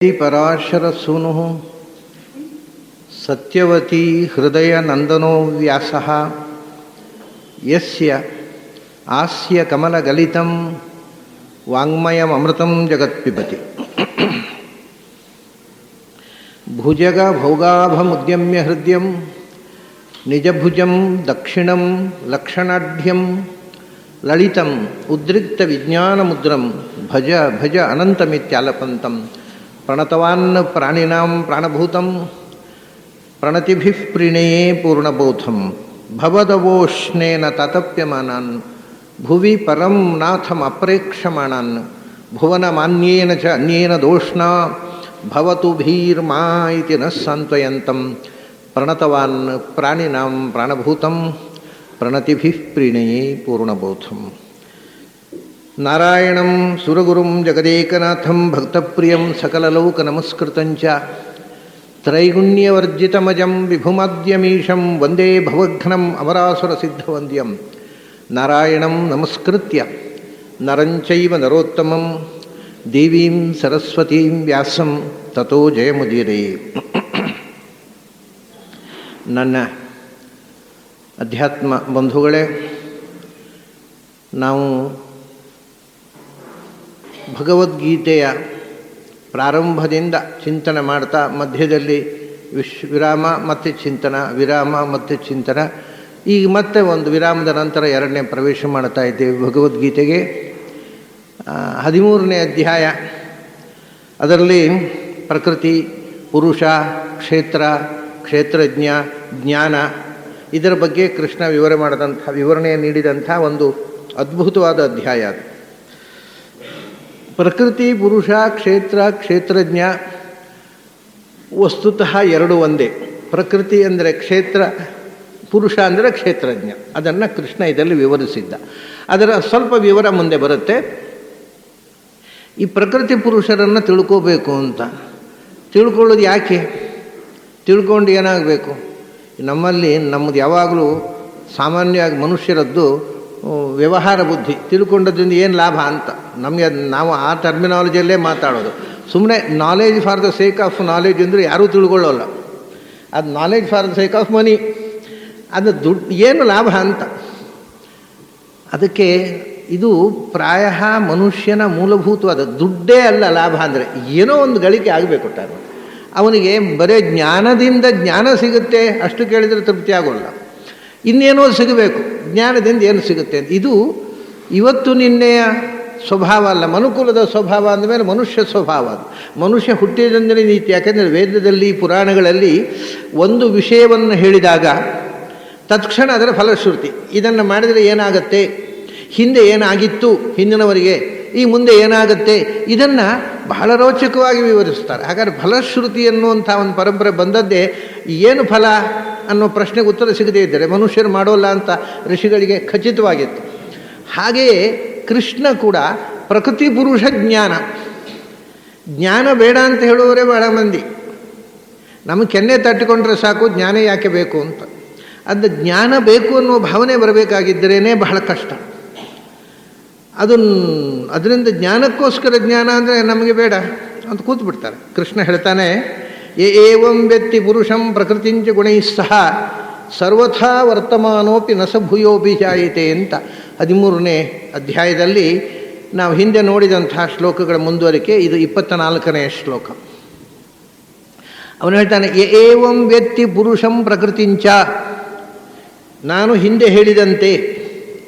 ಪರಾಶರಸೂನು ಸತ್ಯವತೀ ಹೃದಯನಂದನೋ ವ್ಯಾಸಃ ಯಸ್ಯ ಆಸ್ಯ ಕಮಲಗಲಿತಂ ವಾಂಗ್ಮಯಮೃತಂ ಜಗತ್ಪಿಬತಿ. ಭುಜಗ ಭೋಗಾಭಮುದ್ಯಮ್ಯ ಹೃದಯಂ ನಿಜಭುಜಂ ದಕ್ಷಿಣಂ ಲಕ್ಷಣಾಢ್ಯಂ ಲಲಿತಂ ಉದ್ರಿಕ್ತ ವಿಜ್ಞಾನಮುದ್ರಂ ಭಜ ಭಜ ಅನಂತಮಿತ್ಯಾಲಪಂತಂ ಪ್ರಣತವಾನ್ ಪ್ರಾಣಿನಾಂ ಪ್ರಾಣಭೂತಂ ಪ್ರಣತಿಭಿಃ ಪ್ರಣಯೇ ಪೂರ್ಣಬೋಧಂ ಭವದವೋಷ್ಣೇನ ತಾತಪ್ಯಮಾನಾನ್ ಭುವಿ ಪರಂ ನಾಥಂ ಅಪ್ರೇಕ್ಷಮಾಣಾನ್ ಭುವನಮಾನ್ಯೇನ ಚ ಅನ್ಯೇನ ದೋಷ್ಣಾ ಭವತು ಭೀರ್ಮಾ ಇತಿ ನ ಸಾಂತ್ವಯಂತಂ ಪ್ರಣತವಾನ್ ಪ್ರಾಣಿನಾಂ ಪ್ರಾಣಭೂತಂ ಪ್ರಣತಿಭಿಃ ಪ್ರಣಯೇ ಪೂರ್ಣಬೋಧಂ. ನಾರಾಯಣಂ ಸುರಗುರುಂ ಜಗದೇಕನಾಥಂ ಭಕ್ತಪ್ರಿಯಂ ಸಕಲಲೋಕನಮಸ್ಕೃತಂಚ ತ್ರೈಗುಣ್ಯವರ್ಜಿತಮಜಂ ವಿಭುಮಾದ್ಯಮೀಶಂ ವಂದೇ ಭವಘ್ನಂ ಅಮರಾಸುರಸಿದ್ಧವಂದ್ಯಂ. ನಾರಾಯಣಂ ನಮಸ್ಕೃತ್ಯ ನರಂಚೈವ ನರೋತ್ತಮಂ ದೇವೀಂ ಸರಸ್ವತೀಂ ವ್ಯಾಸಂ ತತೋ ಜಯಮುದೀರಯೇ. ನನ್ನ ಅಧ್ಯಾತ್ಮ ಬಂಧುಗಳೇ, ನಾವು ಭಗವದ್ಗೀತೆಯ ಪ್ರಾರಂಭದಿಂದ ಚಿಂತನೆ ಮಾಡ್ತಾ ಮಧ್ಯದಲ್ಲಿ ವಿರಾಮ ಮತ್ತು ಚಿಂತನ, ವಿರಾಮ ಮತ್ತು ಚಿಂತನ, ಈಗ ಮತ್ತೆ ಒಂದು ವಿರಾಮದ ನಂತರ ಎರಡನೇ ಪ್ರವೇಶ ಮಾಡ್ತಾ ಇದ್ದೇವೆ ಭಗವದ್ಗೀತೆಗೆ. 13ನೇ ಅಧ್ಯಾಯ. ಅದರಲ್ಲಿ ಪ್ರಕೃತಿ, ಪುರುಷ, ಕ್ಷೇತ್ರ, ಕ್ಷೇತ್ರಜ್ಞ, ಜ್ಞಾನ, ಇದರ ಬಗ್ಗೆ ಕೃಷ್ಣ ವಿವರಣೆ ನೀಡಿದಂಥ ಒಂದು ಅದ್ಭುತವಾದ ಅಧ್ಯಾಯ ಅದು. ಪ್ರಕೃತಿ, ಪುರುಷ, ಕ್ಷೇತ್ರ, ಕ್ಷೇತ್ರಜ್ಞ ವಸ್ತುತಃ ಎರಡು ಒಂದೇ. ಪ್ರಕೃತಿ ಅಂದರೆ ಕ್ಷೇತ್ರ, ಪುರುಷ ಅಂದರೆ ಕ್ಷೇತ್ರಜ್ಞ. ಅದನ್ನು ಕೃಷ್ಣ ಇದರಲ್ಲಿ ವಿವರಿಸಿದ್ದ. ಅದರ ಸ್ವಲ್ಪ ವಿವರ ಮುಂದೆ ಬರುತ್ತೆ. ಈ ಪ್ರಕೃತಿ ಪುರುಷರನ್ನು ತಿಳ್ಕೋಬೇಕು ಅಂತ. ತಿಳ್ಕೊಳ್ಳೋದು ಯಾಕೆ? ತಿಳ್ಕೊಂಡು ಏನಾಗಬೇಕು? ನಮ್ಮದು ಯಾವಾಗಲೂ ಸಾಮಾನ್ಯವಾಗಿ ಮನುಷ್ಯರದ್ದು ವ್ಯವಹಾರ ಬುದ್ಧಿ. ತಿಳ್ಕೊಂಡದ್ರಿಂದ ಏನು ಲಾಭ ಅಂತ ನಾವು ಆ ಟರ್ಮಿನಾಲಜಿಯಲ್ಲೇ ಮಾತಾಡೋದು. ಸುಮ್ಮನೆ knowledge for the sake of knowledge ಅಂದರೆ ಯಾರೂ ತಿಳ್ಕೊಳ್ಳೋಲ್ಲ. ಅದು knowledge for the sake of money, ಅದು ದುಡ್ಡು ಏನು ಲಾಭ ಅಂತ. ಅದಕ್ಕೆ ಇದು ಪ್ರಾಯ ಮನುಷ್ಯನ ಮೂಲಭೂತವಾದ ದುಡ್ಡೇ ಅಲ್ಲ ಲಾಭ ಅಂದರೆ. ಏನೋ ಒಂದು ಗಳಿಕೆ ಆಗಬೇಕು. ಅವನಿಗೆ ಬರೀ ಜ್ಞಾನದಿಂದ ಜ್ಞಾನ ಸಿಗುತ್ತೆ ಅಷ್ಟು ಕೇಳಿದರೆ ತೃಪ್ತಿ ಆಗೋಲ್ಲ. ಇನ್ನೇನೋ ಸಿಗಬೇಕು. ಜ್ಞಾನದಿಂದ ಏನು ಸಿಗುತ್ತೆ ಅಂತ. ಇದು ಇವತ್ತು ನಿನ್ನೆಯ ಸ್ವಭಾವ ಅಲ್ಲ, ಮನುಕುಲದ ಸ್ವಭಾವ ಅಂದಮೇಲೆ ಮನುಷ್ಯ ಸ್ವಭಾವ. ಅದು ಮನುಷ್ಯ ಹುಟ್ಟಿದಂದರೆ ನೀತಿ. ಯಾಕೆಂದರೆ ವೇದದಲ್ಲಿ, ಪುರಾಣಗಳಲ್ಲಿ ಒಂದು ವಿಷಯವನ್ನು ಹೇಳಿದಾಗ ತತ್ಕ್ಷಣ ಅದರ ಫಲಶ್ರುತಿ. ಇದನ್ನು ಮಾಡಿದರೆ ಏನಾಗತ್ತೆ, ಹಿಂದೆ ಏನಾಗಿತ್ತು ಹಿಂದಿನವರಿಗೆ, ಈ ಮುಂದೆ ಏನಾಗುತ್ತೆ, ಇದನ್ನು ಬಹಳ ರೋಚಕವಾಗಿ ವಿವರಿಸ್ತಾರೆ. ಹಾಗಾದರೆ ಫಲಶ್ರುತಿ ಅನ್ನುವಂಥ ಒಂದು ಪರಂಪರೆ ಬಂದದ್ದೇ ಏನು ಫಲ ಅನ್ನೋ ಪ್ರಶ್ನೆಗೆ ಉತ್ತರ ಸಿಗದೇ ಇದ್ದರೆ ಮನುಷ್ಯರು ಮಾಡೋಲ್ಲ ಅಂತ ಋಷಿಗಳಿಗೆ ಖಚಿತವಾಗಿತ್ತು. ಹಾಗೆಯೇ ಕೃಷ್ಣ ಕೂಡ ಪ್ರಕೃತಿ ಪುರುಷ ಜ್ಞಾನ ಬೇಡ ಅಂತ ಹೇಳುವವರೇ ಬಹಳ ಮಂದಿ. ನಮಗೆ ಕೆನ್ನೆ ತಟ್ಟಿಕೊಂಡ್ರೆ ಸಾಕು, ಜ್ಞಾನ ಯಾಕೆ ಬೇಕು ಅಂತ. ಅದು ಜ್ಞಾನ ಬೇಕು ಅನ್ನೋ ಭಾವನೆ ಬರಬೇಕಾಗಿದ್ದರೇನೆ ಬಹಳ ಕಷ್ಟ. ಅದರಿಂದ ಜ್ಞಾನಕ್ಕೋಸ್ಕರ ಜ್ಞಾನ ಅಂದರೆ ನಮಗೆ ಬೇಡ ಅಂತ ಕೂತ್ಬಿಡ್ತಾರೆ. ಕೃಷ್ಣ ಹೇಳ್ತಾನೆ, ಏವಂ ವ್ಯಕ್ತಿ ಪುರುಷಂ ಪ್ರಕೃತಿಂಚ ಗುಣೈಃ ಸಹ ಸರ್ವಥಾ ವರ್ತಮಾನೋಪಿ ನ ಸ ಭೂಯೋಪಿ ಜಾಯತೆ ಅಂತ 13ನೇ ಅಧ್ಯಾಯದಲ್ಲಿ ನಾವು ಹಿಂದೆ ನೋಡಿದಂಥ ಶ್ಲೋಕಗಳ ಮುಂದುವರಿಕೆ. ಇದು 24ನೇ ಶ್ಲೋಕ. ಅವನು ಹೇಳ್ತಾನೆ, ಏವಂ ವ್ಯಕ್ತಿ ಪುರುಷಂ ಪ್ರಕೃತಿಂಚ. ನಾನು ಹಿಂದೆ ಹೇಳಿದಂತೆ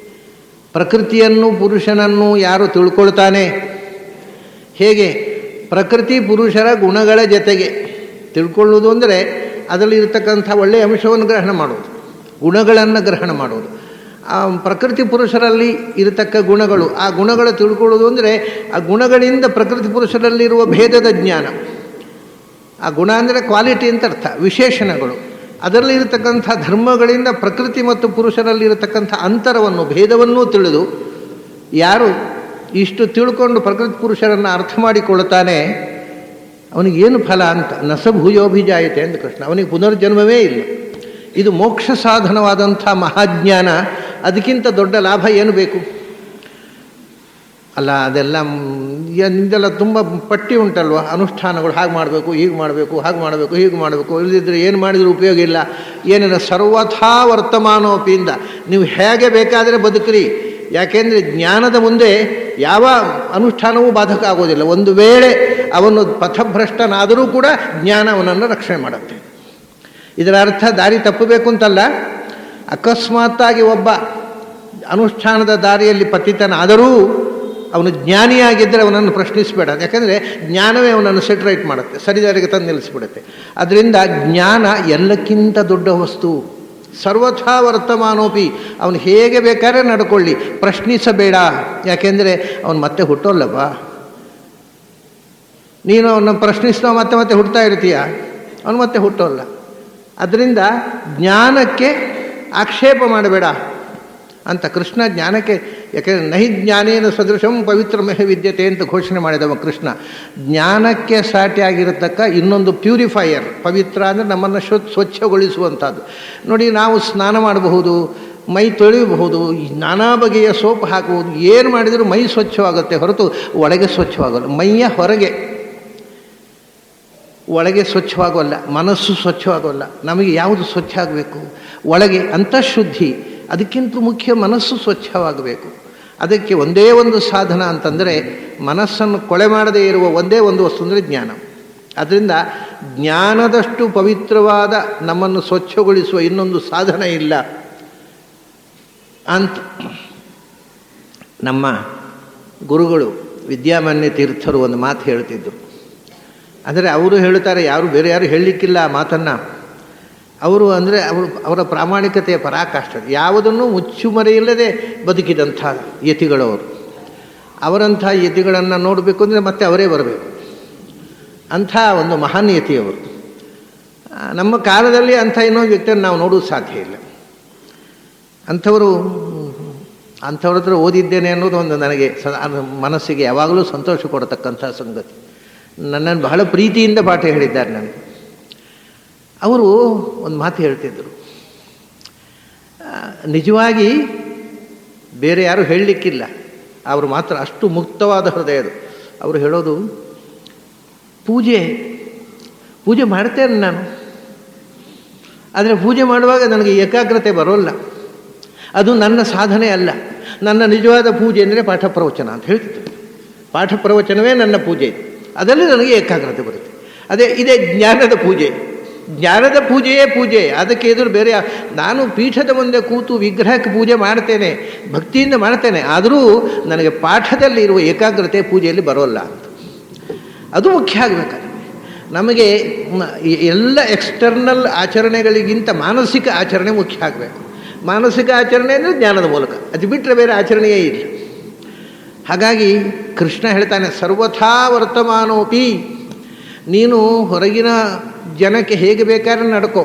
ಪ್ರಕೃತಿಯನ್ನು, ಪುರುಷನನ್ನು ಯಾರು ತಿಳ್ಕೊಳ್ತಾನೆ, ಹೇಗೆ ಪ್ರಕೃತಿ ಪುರುಷರ ಗುಣಗಳ ಜೊತೆಗೆ ತಿಳ್ಕೊಳ್ಳೋದು ಅಂದರೆ ಅದರಲ್ಲಿ ಇರತಕ್ಕಂಥ ಒಳ್ಳೆಯ ಅಂಶವನ್ನು ಗ್ರಹಣ ಮಾಡೋದು, ಗುಣಗಳನ್ನು ಗ್ರಹಣ ಮಾಡೋದು. ಆ ಪ್ರಕೃತಿ ಪುರುಷರಲ್ಲಿ ಇರತಕ್ಕ ಗುಣಗಳು, ಆ ಗುಣಗಳು ತಿಳ್ಕೊಳ್ಳೋದು ಅಂದರೆ ಆ ಗುಣಗಳಿಂದ ಪ್ರಕೃತಿ ಪುರುಷರಲ್ಲಿರುವ ಭೇದದ ಜ್ಞಾನ. ಆ ಗುಣ ಅಂದರೆ ಕ್ವಾಲಿಟಿ ಅಂತ ಅರ್ಥ, ವಿಶೇಷಣಗಳು. ಅದರಲ್ಲಿ ಇರತಕ್ಕಂಥ ಧರ್ಮಗಳಿಂದ ಪ್ರಕೃತಿ ಮತ್ತು ಪುರುಷರಲ್ಲಿರತಕ್ಕಂಥ ಅಂತರವನ್ನು, ಭೇದವನ್ನೂ ತಿಳಿದು ಯಾರು ಇಷ್ಟು ತಿಳ್ಕೊಂಡು ಪ್ರಕೃತಿ ಪುರುಷರನ್ನು ಅರ್ಥ ಮಾಡಿಕೊಳ್ಳುತ್ತಾನೆ ಅವನಿಗೇನು ಫಲ ಅಂತ. ನಸ ಭೂಯೋಭಿಜಾಯತೆ ಅಂತ ಕೃಷ್ಣ. ಅವನಿಗೆ ಪುನರ್ಜನ್ಮವೇ ಇಲ್ಲ. ಇದು ಮೋಕ್ಷ ಸಾಧನವಾದಂಥ ಮಹಾಜ್ಞಾನ. ಅದಕ್ಕಿಂತ ದೊಡ್ಡ ಲಾಭ ಏನು ಬೇಕು? ಅಲ್ಲ ಅದೆಲ್ಲ ಇದೆಲ್ಲ ತುಂಬ ಪಟ್ಟಿ ಉಂಟಲ್ವ, ಅನುಷ್ಠಾನಗಳು ಹಾಗೆ ಮಾಡಬೇಕು, ಹೀಗೆ ಮಾಡಬೇಕು, ಹಾಗೆ ಮಾಡಬೇಕು, ಹೀಗೆ ಮಾಡಬೇಕು, ಇಲ್ಲದಿದ್ದರೆ ಏನು ಮಾಡಿದರೂ ಉಪಯೋಗ ಇಲ್ಲ. ಏನಿಲ್ಲ, ಸರ್ವಥಾ ವರ್ತಮಾನೋಪಿಯಿಂದ ನೀವು ಹೇಗೆ ಬೇಕಾದರೆ ಬದುಕ್ರಿ. ಯಾಕೆಂದರೆ ಜ್ಞಾನದ ಮುಂದೆ ಯಾವ ಅನುಷ್ಠಾನವೂ ಬಾಧಕ ಆಗೋದಿಲ್ಲ. ಒಂದು ವೇಳೆ ಅವನು ಪಥಭ್ರಷ್ಟನಾದರೂ ಕೂಡ ಜ್ಞಾನ ಅವನನ್ನು ರಕ್ಷಣೆ ಮಾಡುತ್ತೆ. ಇದರ ಅರ್ಥ ದಾರಿ ತಪ್ಪಬೇಕು ಅಂತಲ್ಲ. ಅಕಸ್ಮಾತ್ತಾಗಿ ಒಬ್ಬ ಅನುಷ್ಠಾನದ ದಾರಿಯಲ್ಲಿ ಪತಿತನಾದರೂ ಅವನು ಜ್ಞಾನಿಯಾಗಿದ್ದರೆ ಅವನನ್ನು ಪ್ರಶ್ನಿಸಬೇಡ. ಯಾಕಂದರೆ ಜ್ಞಾನವೇ ಅವನನ್ನು ಸೆಟ್ ರೈಟ್ ಮಾಡುತ್ತೆ, ಸರಿದಾರಿಗೆ ತಂದು ನಿಲ್ಲಿಸಿಬಿಡುತ್ತೆ. ಅದರಿಂದ ಜ್ಞಾನ ಎಲ್ಲಕ್ಕಿಂತ ದೊಡ್ಡ ವಸ್ತು. ಸರ್ವಥಾ ವರ್ತಮಾನೋಪಿ, ಅವನು ಹೇಗೆ ಬೇಕಾದ್ರೆ ನಡ್ಕೊಳ್ಳಿ, ಪ್ರಶ್ನಿಸಬೇಡ. ಯಾಕೆಂದರೆ ಅವನು ಮತ್ತೆ ಹುಟ್ಟೋಲ್ಲಪ್ಪ. ನೀನು ಅವನ್ನ ಪ್ರಶ್ನಿಸ್ತಾ ಮತ್ತೆ ಮತ್ತೆ ಹುಡ್ತಾ ಇರ್ತೀಯ, ಅವನು ಮತ್ತೆ ಹುಟ್ಟೋಲ್ಲ. ಅದರಿಂದ ಜ್ಞಾನಕ್ಕೆ ಆಕ್ಷೇಪ ಮಾಡಬೇಡ ಅಂತ ಕೃಷ್ಣ ಜ್ಞಾನಕ್ಕೆ, ಯಾಕೆಂದರೆ ನಹಿ ಜ್ಞಾನೇನ ಸದೃಶಂ ಪವಿತ್ರಮೇಹ ವಿದ್ಯತೆ ಅಂತ ಘೋಷಣೆ ಮಾಡಿದವ ಕೃಷ್ಣ. ಜ್ಞಾನಕ್ಕೆ ಸಾಟಿಯಾಗಿರತಕ್ಕ ಇನ್ನೊಂದು ಪ್ಯೂರಿಫೈಯರ್, ಪವಿತ್ರ ಅಂದರೆ ನಮ್ಮನ್ನು ಸ್ವಚ್ಛಗೊಳಿಸುವಂಥದ್ದು. ನೋಡಿ, ನಾವು ಸ್ನಾನ ಮಾಡಬಹುದು, ಮೈ ತೊಳೆಯಬಹುದು, ನಾನಾ ಬಗೆಯ ಸೋಪ್ ಹಾಕಬಹುದು, ಏನು ಮಾಡಿದರೂ ಮೈ ಸ್ವಚ್ಛವಾಗುತ್ತೆ ಹೊರತು ಒಳಗೆ ಸ್ವಚ್ಛವಾಗಲ್ಲ. ಮೈಯ ಹೊರಗೆ, ಒಳಗೆ ಸ್ವಚ್ಛವಾಗೋಲ್ಲ. ಮನಸ್ಸು ಸ್ವಚ್ಛವಾಗೋಲ್ಲ. ನಮಗೆ ಯಾವುದು ಸ್ವಚ್ಛ ಆಗಬೇಕು? ಒಳಗೆ ಅಂತಃಶುದ್ಧಿ. ಅದಕ್ಕಿಂತ ಮುಖ್ಯ ಮನಸ್ಸು ಸ್ವಚ್ಛವಾಗಬೇಕು. ಅದಕ್ಕೆ ಒಂದೇ ಒಂದು ಸಾಧನ ಅಂತಂದರೆ, ಮನಸ್ಸನ್ನು ಕೊಳೆ ಮಾಡದೇ ಇರುವ ಒಂದೇ ಒಂದು ವಸ್ತು ಅಂದರೆ ಜ್ಞಾನ. ಅದರಿಂದ ಜ್ಞಾನದಷ್ಟು ಪವಿತ್ರವಾದ, ನಮ್ಮನ್ನು ಸ್ವಚ್ಛಗೊಳಿಸುವ ಇನ್ನೊಂದು ಸಾಧನ ಇಲ್ಲ ಅಂತ ನಮ್ಮ ಗುರುಗಳು ವಿದ್ಯಾಮಾನ್ಯ ತೀರ್ಥರು ಒಂದು ಮಾತು ಹೇಳ್ತಿದ್ದರು. ಅಂದರೆ ಅವರು ಹೇಳ್ತಾರೆ, ಯಾರು ಬೇರೆ ಯಾರು ಹೇಳಲಿಕ್ಕಿಲ್ಲ ಆ ಮಾತನ್ನು. ಅವರು ಅಂದರೆ ಅವರ ಪ್ರಾಮಾಣಿಕತೆಯ ಪರಾಕಾಷ್ಠ. ಯಾವುದನ್ನು ಮುಚ್ಚುಮರೆಯಿಲ್ಲದೆ ಬದುಕಿದಂಥ ಯತಿಗಳವರು. ಅವರಂಥ ಯತಿಗಳನ್ನು ನೋಡಬೇಕು ಅಂದರೆ ಮತ್ತೆ ಅವರೇ ಬರಬೇಕು. ಅಂಥ ಒಂದು ಮಹಾನ್ ಯತಿಯವರು. ನಮ್ಮ ಕಾಲದಲ್ಲಿ ಅಂಥ ಇನ್ನೊಂದು ವ್ಯಕ್ತಿಯನ್ನು ನಾವು ನೋಡೋದು ಸಾಧ್ಯ ಇಲ್ಲ. ಅಂಥವ್ರ ಹತ್ರ ಓದಿದ್ದೇನೆ ಅನ್ನೋದು ಒಂದು ನನಗೆ ಮನಸ್ಸಿಗೆ ಯಾವಾಗಲೂ ಸಂತೋಷ ಕೊಡತಕ್ಕಂಥ ಸಂಗತಿ. ನನ್ನನ್ನು ಬಹಳ ಪ್ರೀತಿಯಿಂದ ಪಾಠ ಹೇಳಿದ್ದಾರೆ ನನಗೆ. ಅವರು ಒಂದು ಮಾತು ಹೇಳ್ತಿದ್ದರು, ನಿಜವಾಗಿ ಬೇರೆ ಯಾರು ಹೇಳಲಿಕ್ಕಿಲ್ಲ, ಅವರು ಮಾತ್ರ ಅಷ್ಟು ಮುಕ್ತವಾದ ಹೃದಯದು. ಅವರು ಹೇಳೋದು, ಪೂಜೆ ಮಾಡ್ತೇನೆ ನಾನು, ಆದರೆ ಪೂಜೆ ಮಾಡುವಾಗ ನನಗೆ ಏಕಾಗ್ರತೆ ಬರೋಲ್ಲ. ಅದು ನನ್ನ ಸಾಧನೆ ಅಲ್ಲ. ನನ್ನ ನಿಜವಾದ ಪೂಜೆ ಅಂದರೆ ಪಾಠ ಪ್ರವಚನ ಅಂತ ಹೇಳ್ತಿದ್ದರು. ಪಾಠ ಪ್ರವಚನವೇ ನನ್ನ ಪೂಜೆ, ಅದರಲ್ಲಿ ನನಗೆ ಏಕಾಗ್ರತೆ ಬರುತ್ತೆ. ಇದೇ ಜ್ಞಾನದ ಪೂಜೆ. ಜ್ಞಾನದ ಪೂಜೆಯೇ ಪೂಜೆ. ಅದಕ್ಕೆ ಎದುರು ಬೇರೆ, ನಾನು ಪೀಠದ ಮುಂದೆ ಕೂತು ವಿಗ್ರಹಕ್ಕೆ ಪೂಜೆ ಮಾಡ್ತೇನೆ, ಭಕ್ತಿಯಿಂದ ಮಾಡ್ತೇನೆ, ಆದರೂ ನನಗೆ ಪಾಠದಲ್ಲಿ ಇರುವ ಏಕಾಗ್ರತೆ ಪೂಜೆಯಲ್ಲಿ ಬರೋಲ್ಲ ಅಂತ. ಅದು ಮುಖ್ಯ ಆಗಬೇಕಾದ್ರೆ ನಮಗೆ ಎಲ್ಲ ಎಕ್ಸ್ಟರ್ನಲ್ ಆಚರಣೆಗಳಿಗಿಂತ ಮಾನಸಿಕ ಆಚರಣೆ ಮುಖ್ಯ ಆಗಬೇಕು. ಮಾನಸಿಕ ಆಚರಣೆ ಅಂದರೆ ಜ್ಞಾನದ ಮೂಲಕ, ಅದು ಬಿಟ್ಟರೆ ಬೇರೆ ಆಚರಣೆಯೇ ಇಲ್ಲ. ಹಾಗಾಗಿ ಕೃಷ್ಣ ಹೇಳ್ತಾನೆ, ಸರ್ವಥಾ ವರ್ತಮಾನೋಪಿ, ನೀನು ಹೊರಗಿನ ಜನಕ್ಕೆ ಹೇಗೆ ಬೇಕಾದ್ರೆ ನಡ್ಕೋ,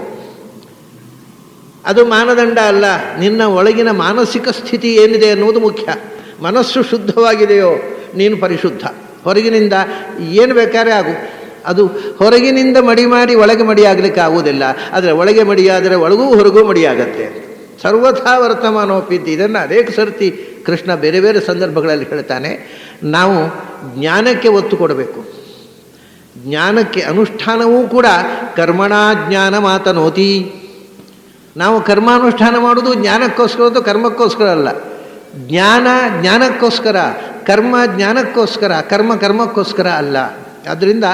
ಅದು ಮಾನದಂಡ ಅಲ್ಲ. ನಿನ್ನ ಒಳಗಿನ ಮಾನಸಿಕ ಸ್ಥಿತಿ ಏನಿದೆ ಅನ್ನೋದು ಮುಖ್ಯ. ಮನಸ್ಸು ಶುದ್ಧವಾಗಿದೆಯೋ ನೀನು ಪರಿಶುದ್ಧ. ಹೊರಗಿನಿಂದ ಏನು ಬೇಕಾದ್ರೆ ಆಗು, ಅದು ಹೊರಗಿನಿಂದ ಮಡಿ ಮಾಡಿ ಒಳಗೆ ಮಡಿಯಾಗಲಿಕ್ಕೆ ಆಗುವುದಿಲ್ಲ. ಆದರೆ ಒಳಗೆ ಮಡಿಯಾದರೆ ಒಳಗೂ ಹೊರಗೂ ಮಡಿಯಾಗತ್ತೆ. ಸರ್ವಥಾ ವರ್ತಮಾನೋಪಿದ್ದು, ಇದನ್ನು ಅನೇಕ ಸರ್ತಿ ಕೃಷ್ಣ ಬೇರೆ ಬೇರೆ ಸಂದರ್ಭಗಳಲ್ಲಿ ಹೇಳ್ತಾನೆ. ನಾವು ಜ್ಞಾನಕ್ಕೆ ಒತ್ತು ಕೊಡಬೇಕು. ಜ್ಞಾನಕ್ಕೆ ಅನುಷ್ಠಾನವೂ ಕೂಡ ಕರ್ಮಣಾ ಜ್ಞಾನ ಮಾತನೋತಿ. ನಾವು ಕರ್ಮಾನುಷ್ಠಾನ ಮಾಡೋದು ಜ್ಞಾನಕ್ಕೋಸ್ಕರ, ಕರ್ಮಕ್ಕೋಸ್ಕರ ಅಲ್ಲ. ಜ್ಞಾನಕ್ಕೋಸ್ಕರ, ಕರ್ಮ ಜ್ಞಾನಕ್ಕೋಸ್ಕರ, ಕರ್ಮಕ್ಕೋಸ್ಕರ ಅಲ್ಲ. ಆದ್ದರಿಂದ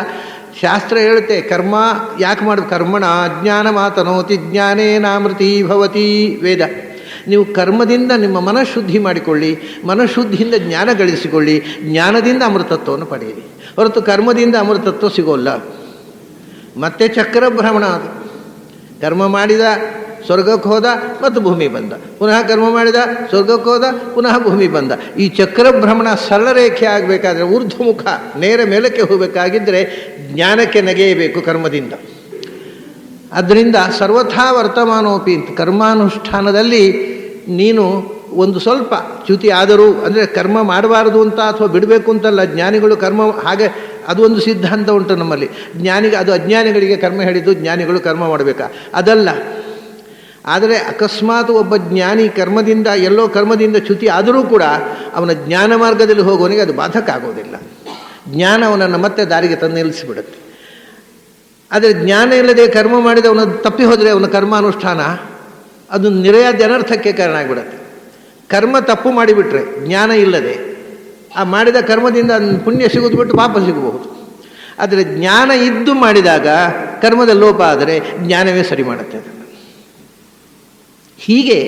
ಶಾಸ್ತ್ರ ಹೇಳುತ್ತೆ, ಕರ್ಮ ಯಾಕೆ ಮಾಡಬೇಕು? ಕರ್ಮಣ ಜ್ಞಾನ ಮಾತನೋತಿ ಜ್ಞಾನೇನಾಮೃತಿ ಭವತಿ ವೇದ. ನೀವು ಕರ್ಮದಿಂದ ನಿಮ್ಮ ಮನಃಶುದ್ಧಿ ಮಾಡಿಕೊಳ್ಳಿ, ಮನಃಶುದ್ಧಿಯಿಂದ ಜ್ಞಾನ ಗಳಿಸಿಕೊಳ್ಳಿ, ಜ್ಞಾನದಿಂದ ಅಮೃತತ್ವವನ್ನು ಪಡೆಯಿರಿ. ಹೊರತು ಕರ್ಮದಿಂದ ಅಮೃತತ್ವ ಸಿಗೋಲ್ಲ. ಮತ್ತೆ ಚಕ್ರ ಭ್ರಮಣ. ಅದು ಕರ್ಮ ಮಾಡಿದ ಸ್ವರ್ಗಕ್ಕೆ ಹೋದ ಮತ್ತು ಭೂಮಿ ಬಂದ, ಪುನಃ ಕರ್ಮ ಮಾಡಿದ ಸ್ವರ್ಗಕ್ಕೆ ಹೋದ, ಪುನಃ ಭೂಮಿ ಬಂದ. ಈ ಚಕ್ರ ಭ್ರಮಣ ಸರಳ ರೇಖೆ ಆಗಬೇಕಾದ್ರೆ, ಊರ್ಧ್ವಮುಖ ನೇರ ಮೇಲಕ್ಕೆ ಹೋಗಬೇಕಾಗಿದ್ದರೆ ಜ್ಞಾನಕ್ಕೆ ನೆಗೆಯಬೇಕು ಕರ್ಮದಿಂದ. ಆದ್ದರಿಂದ ಸರ್ವಥಾ ವರ್ತಮಾನೋಪಿ, ಕರ್ಮಾನುಷ್ಠಾನದಲ್ಲಿ ನೀನು ಒಂದು ಸ್ವಲ್ಪ ಚ್ಯುತಿ ಆದರೂ, ಅಂದರೆ ಕರ್ಮ ಮಾಡಬಾರದು ಅಂತ ಅಥವಾ ಬಿಡಬೇಕು ಅಂತಲ್ಲ. ಜ್ಞಾನಿಗಳು ಕರ್ಮ ಹಾಗೆ, ಅದು ಒಂದು ಸಿದ್ಧಾಂತ ಉಂಟು ನಮ್ಮಲ್ಲಿ. ಅದು ಅಜ್ಞಾನಿಗಳಿಗೆ ಕರ್ಮ ಹೇಳಿದ್ದು, ಜ್ಞಾನಿಗಳು ಕರ್ಮ ಮಾಡಬೇಕಾ? ಅದಲ್ಲ. ಆದರೆ ಅಕಸ್ಮಾತ್ ಒಬ್ಬ ಜ್ಞಾನಿ ಕರ್ಮದಿಂದ ಎಲ್ಲೋ ಕರ್ಮದಿಂದ ಚ್ಯುತಿ ಆದರೂ ಕೂಡ ಅವನ ಜ್ಞಾನ ಮಾರ್ಗದಲ್ಲಿ ಹೋಗೋನಿಗೆ ಅದು ಬಾಧಕ ಆಗೋದಿಲ್ಲ. ಜ್ಞಾನ ಅವನನ್ನು ಮತ್ತೆ ದಾರಿಗೆ ತಂದು ನಿಲ್ಲಿಸಿಬಿಡುತ್ತೆ. ಆದರೆ ಜ್ಞಾನ ಇಲ್ಲದೆ ಕರ್ಮ ಮಾಡಿದ ಅವನು ತಪ್ಪಿ ಹೋದರೆ ಅವನ ಕರ್ಮಾನುಷ್ಠಾನ ಅದು ನಿರಯಾದ ಅನರ್ಥಕ್ಕೆ ಕಾರಣ ಆಗಿಬಿಡುತ್ತೆ. ಕರ್ಮ ತಪ್ಪು ಮಾಡಿಬಿಟ್ರೆ ಜ್ಞಾನ ಇಲ್ಲದೆ ಆ ಮಾಡಿದ ಕರ್ಮದಿಂದ ಪುಣ್ಯ ಸಿಗೋದು ಬಿಟ್ಟು ಪಾಪ ಸಿಗಬಹುದು. ಆದರೆ ಜ್ಞಾನ ಇದ್ದು ಮಾಡಿದಾಗ ಕರ್ಮದ ಲೋಪ ಆದರೆ ಜ್ಞಾನವೇ ಸರಿ ಮಾಡುತ್ತೆ ಅದನ್ನು. ಹೀಗೆ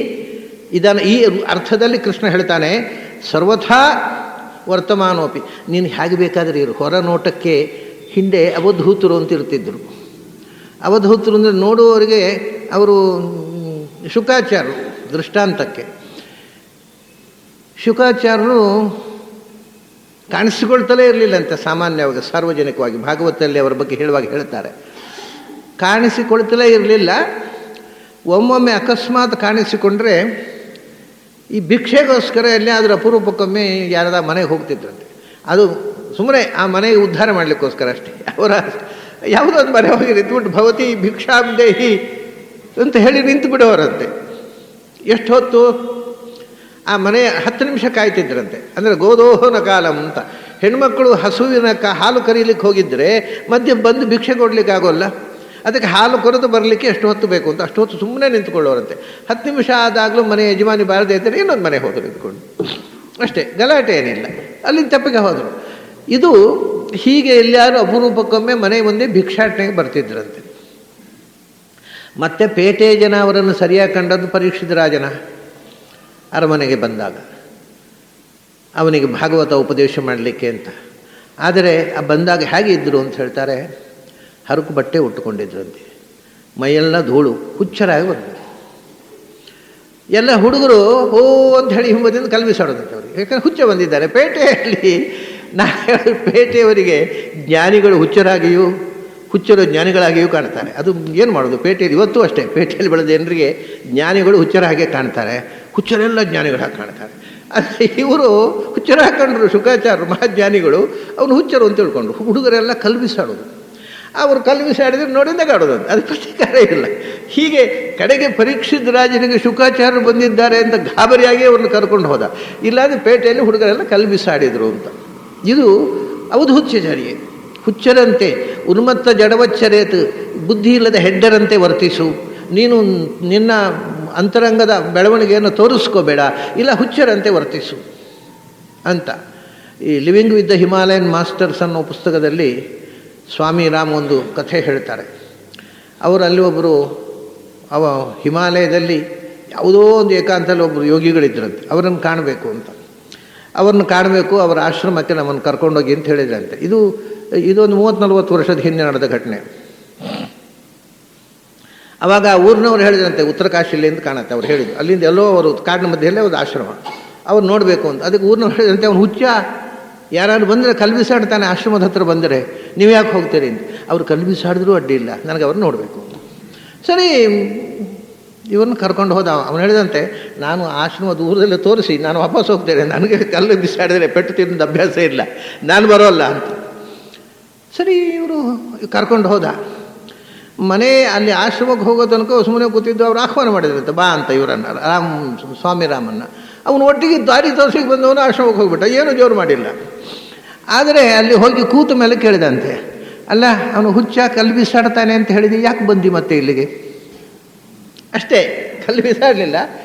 ಇದನ್ನು ಈ ಅರ್ಥದಲ್ಲಿ ಕೃಷ್ಣ ಹೇಳ್ತಾನೆ, ಸರ್ವಥಾ ವರ್ತಮಾನೋಪಿ, ನೀನು ಹೇಗೆ ಬೇಕಾದರೆ ಇರು. ಹೊರ ನೋಟಕ್ಕೆ ಹಿಂದೆ ಅವಧೂತರು ಅಂತ ಇರ್ತಿದ್ದರು. ಅವಧೂತರು ಅಂದರೆ ನೋಡುವವರಿಗೆ ಅವರು ಶುಕಾಚಾರ್ಯರು. ದೃಷ್ಟಾಂತಕ್ಕೆ ಶುಕಾಚಾರ್ಯರು ಕಾಣಿಸಿಕೊಳ್ತಲೇ ಇರಲಿಲ್ಲಂತೆ ಸಾಮಾನ್ಯವಾಗಿ, ಸಾರ್ವಜನಿಕವಾಗಿ. ಭಾಗವತದಲ್ಲಿ ಅವರ ಬಗ್ಗೆ ಹೇಳುವಾಗ ಹೇಳ್ತಾರೆ, ಕಾಣಿಸಿಕೊಳ್ತಲೇ ಇರಲಿಲ್ಲ. ಒಮ್ಮೊಮ್ಮೆ ಅಕಸ್ಮಾತ್ ಕಾಣಿಸಿಕೊಂಡ್ರೆ ಈ ಭಿಕ್ಷೆಗೋಸ್ಕರ ಎಲ್ಲಿ ಅದರ ಅಪರೂಪಕ್ಕೊಮ್ಮೆ ಯಾರದ ಮನೆಗೆ ಹೋಗ್ತಿದ್ರಂತೆ. ಅದು ಸುಮ್ಮನೆ ಆ ಮನೆಗೆ ಉದ್ಧಾರ ಮಾಡಲಿಕ್ಕೋಸ್ಕರ ಅಷ್ಟೇ. ಅವರ ಯಾವುದೋ ಒಂದು ಮನೆ ಹೋಗಿ ನಿಂತುಬಿಟ್ಟು ಭವತಿ ಭಿಕ್ಷಾಬ್ದೇಹಿ ಅಂತ ಹೇಳಿ ನಿಂತು ಬಿಡೋರಂತೆ. ಎಷ್ಟು ಹೊತ್ತು ಆ ಮನೆ 10 ನಿಮಿಷ ಕಾಯ್ತಿದ್ರಂತೆ. ಅಂದರೆ ಗೋದೋಹನ ಕಾಲಂ ಅಂತ. ಹೆಣ್ಮಕ್ಕಳು ಹಸುವಿನ ಹಾಲು ಕರೀಲಿಕ್ಕೆ ಹೋಗಿದ್ದರೆ ಮಧ್ಯೆ ಬಂದು ಭಿಕ್ಷೆ ಕೊಡ್ಲಿಕ್ಕೆ ಆಗೋಲ್ಲ, ಅದಕ್ಕೆ ಹಾಲು ಕೊರೆದು ಬರಲಿಕ್ಕೆ ಎಷ್ಟು ಹೊತ್ತು ಬೇಕು ಅಂತ ಅಷ್ಟು ಹೊತ್ತು ಸುಮ್ಮನೆ ನಿಂತ್ಕೊಳ್ಳೋರಂತೆ. 10 ನಿಮಿಷ ಆದಾಗಲೂ ಮನೆ ಯಜಮಾನಿ ಬಾರದೇ ಇದ್ದರೆ ಇನ್ನೊಂದು ಮನೆ ಹೋದರು ನಿಂತ್ಕೊಂಡು, ಅಷ್ಟೇ, ಗಲಾಟೆ ಏನಿಲ್ಲ. ಅಲ್ಲಿಂದ ತಪ್ಪಿಗೆ ಹೋದರು. ಇದು ಹೀಗೆ ಎಲ್ಲಾರು ಅಪರೂಪಕ್ಕೊಮ್ಮೆ ಮನೆ ಮುಂದೆ ಭಿಕ್ಷಾಟನೆಗೆ ಬರ್ತಿದ್ರಂತೆ. ಮತ್ತೆ ಪೇಟೆ ಜನ ಅವರನ್ನು ಸರಿಯಾಗಿ ಕಂಡದ್ದು ಪರೀಕ್ಷಿತ ರಾಜನ ಅರಮನೆಗೆ ಬಂದಾಗ ಅವನಿಗೆ ಭಾಗವತ ಉಪದೇಶ ಮಾಡಲಿಕ್ಕೆ ಅಂತ. ಆದರೆ ಆ ಬಂದಾಗ ಹೇಗೆ ಇದ್ದರು ಅಂತ ಹೇಳ್ತಾರೆ, ಹರಕು ಬಟ್ಟೆ ಉಟ್ಟುಕೊಂಡಿದ್ರಂತೆ, ಮೈಯೆಲ್ಲ ಧೂಳು, ಹುಚ್ಚರಾಗಿ ಬಂದರು. ಎಲ್ಲ ಹುಡುಗರು ಓ ಅಂತ ಹೇಳಿ ಹಿಂಬದಿಂದ ಕಲ್ಬಿಸಾಡೋದಂತೆ ಅವರಿಗೆ, ಯಾಕಂದರೆ ಹುಚ್ಚ ಬಂದಿದ್ದಾರೆ ಪೇಟೆಯಲ್ಲಿ. ನಾನು ಹೇಳೋದು, ಪೇಟೆಯವರಿಗೆ ಜ್ಞಾನಿಗಳು ಹುಚ್ಚರಾಗಿಯೂ ಹುಚ್ಚರು ಜ್ಞಾನಿಗಳಾಗಿಯೂ ಕಾಣ್ತಾರೆ. ಅದು ಏನು ಮಾಡೋದು, ಪೇಟೆಯಲ್ಲಿ ಇವತ್ತು ಅಷ್ಟೇ, ಪೇಟೆಯಲ್ಲಿ ಬೆಳೆದ ಜನರಿಗೆ ಜ್ಞಾನಿಗಳು ಹುಚ್ಚರ ಹಾಗೆ ಕಾಣ್ತಾರೆ, ಹುಚ್ಚರೆಲ್ಲ ಜ್ಞಾನಿಗಳಾಗಿ ಕಾಣ್ತಾರೆ. ಆದರೆ ಇವರು ಹುಚ್ಚರ ಹಾಕೊಂಡ್ರು, ಶುಕಾಚಾರ್ಯರು ಮಹಾಜ್ಞಾನಿಗಳು, ಅವನು ಹುಚ್ಚರು ಅಂತ ತಿಳ್ಕೊಂಡ್ರು. ಹುಡುಗರೆಲ್ಲ ಕಲ್ಬಿಸಾಡೋದು. ಅವರು ಕಲ್ಬಿಸಾಡಿದ್ರೆ ನೋಡಿದಾಗ ಆಡೋದು, ಅದು ಪ್ರತಿಕಾರ ಇಲ್ಲ. ಹೀಗೆ ಕಡೆಗೆ ಪರೀಕ್ಷಿತ ರಾಜನಿಗೆ ಶುಕಾಚಾರ್ಯರು ಬಂದಿದ್ದಾರೆ ಅಂತ ಗಾಬರಿಯಾಗಿ ಅವ್ರನ್ನ ಕರ್ಕೊಂಡು ಹೋದ. ಇಲ್ಲಾಂದರೆ ಪೇಟೆಯಲ್ಲಿ ಹುಡುಗರೆಲ್ಲ ಕಲ್ಬಿಸಾಡಿದರು ಅಂತ. ಇದು ಅವಧೂತ್ಯಚಾರಿಯೇ. ಹುಚ್ಚರಂತೆ ಉನ್ಮತ್ತ ಜಡವಚ್ಚರೇತು, ಬುದ್ಧಿ ಇಲ್ಲದ ಹೆಡ್ಡರಂತೆ ವರ್ತಿಸು, ನೀನು ನಿನ್ನ ಅಂತರಂಗದ ಬೆಳವಣಿಗೆಯನ್ನು ತೋರಿಸ್ಕೋಬೇಡ, ಇಲ್ಲ ಹುಚ್ಚರಂತೆ ವರ್ತಿಸು ಅಂತ. ಈ living with the Himalayan masters ಅನ್ನೋ ಪುಸ್ತಕದಲ್ಲಿ ಸ್ವಾಮಿ ರಾಮ್ ಒಂದು ಕಥೆ ಹೇಳ್ತಾರೆ. ಅವರಲ್ಲಿ ಒಬ್ಬರು ಹಿಮಾಲಯದಲ್ಲಿ ಯಾವುದೋ ಒಂದು ಏಕಾಂತದಲ್ಲಿ ಒಬ್ಬರು ಯೋಗಿಗಳಿದ್ರಂತೆ. ಅವರನ್ನು ಕಾಣಬೇಕು ಅಂತ, ಅವ್ರನ್ನ ಕಾಣಬೇಕು, ಅವರ ಆಶ್ರಮಕ್ಕೆ ನಮ್ಮನ್ನು ಕರ್ಕೊಂಡೋಗಿ ಅಂತ ಹೇಳಿದ್ರಂತೆ. ಇದೊಂದು 30-40 ವರ್ಷದ ಹಿಂದೆ ನಡೆದ ಘಟನೆ. ಆವಾಗ ಊರಿನವ್ರು ಹೇಳಿದ್ರಂತೆ, ಉತ್ತರ ಕಾಶಿಯಲ್ಲಿ ಅಂತ ಕಾಣುತ್ತೆ. ಅವ್ರು ಹೇಳಿದ್ರು, ಅಲ್ಲಿಂದ ಎಲ್ಲೋ ಅವರು ಕಾಡಿನ ಮಧ್ಯೆಯಲ್ಲೇ ಒಂದು ಆಶ್ರಮ, ಅವ್ರು ನೋಡಬೇಕು ಅಂತ. ಅದಕ್ಕೆ ಊರಿನವ್ರು ಹೇಳಿದಂತೆ, ಅವ್ನು ಹುಚ್ಚ, ಯಾರು ಬಂದರೆ ಕಲ್ಬಿಸಾಡ್ತಾನೆ ಆಶ್ರಮದ ಹತ್ರ ಬಂದರೆ, ನೀವು ಯಾಕೆ ಹೋಗ್ತೀರಿ ಅಂತ. ಅವ್ರು ಕಲ್ಬಿಸಾಡಿದ್ರೂ ಅಡ್ಡಿ ಇಲ್ಲ, ನನಗೆ ಅವ್ರು ನೋಡಬೇಕು. ಸರಿ, ಇವ್ರನ್ನ ಕರ್ಕೊಂಡು ಹೋದ. ಅವನು ಹೇಳಿದಂತೆ, ನಾನು ಆಶ್ರಮ ದೂರದಲ್ಲೇ ತೋರಿಸಿ ನಾನು ವಾಪಸ್ ಹೋಗ್ತೇನೆ, ನನಗೆ ಕಲ್ಲು ಬಿಸಾಡಿದರೆ ಪೆಟ್ಟು ತಿನ್ನೋದು ಅಭ್ಯಾಸ ಇಲ್ಲ, ನಾನು ಬರೋಲ್ಲ ಅಂತ. ಸರಿ, ಇವರು ಕರ್ಕೊಂಡು ಹೋದ. ಮನೆ ಅಲ್ಲಿ ಆಶ್ರಮಕ್ಕೆ ಹೋಗೋ ತನಕ ಸುಮ್ಮನೆ ಕೂತಿದ್ದು. ಅವ್ರು ಆಹ್ವಾನ ಮಾಡಿದ್ರಂತೆ, ಬಾ ಅಂತ ಇವರನ್ನು, ಸ್ವಾಮಿ ರಾಮನ್ನ. ಅವನು ಒಟ್ಟಿಗೆ ದಾರಿ ತೋರಿಸಿಗೆ ಬಂದವನು ಆಶ್ರಮಕ್ಕೆ ಹೋಗ್ಬಿಟ್ಟ, ಏನೂ ಜೋರು ಮಾಡಿಲ್ಲ. ಆದರೆ ಅಲ್ಲಿ ಹೋಗಿ ಕೂತ ಮೇಲೆ ಕೇಳಿದಂತೆ, ಅಲ್ಲ ಅವನು ಹುಚ್ಚ, ಕಲ್ಲು ಬಿಸಾಡ್ತಾನೆ ಅಂತ ಹೇಳಿದೆ, ಯಾಕೆ ಬಂದಿ ಮತ್ತೆ ಇಲ್ಲಿಗೆ? ಅಷ್ಟೇ, ಕಲ್ಲು ಬಿಸಾಡಲಿಲ್ಲ.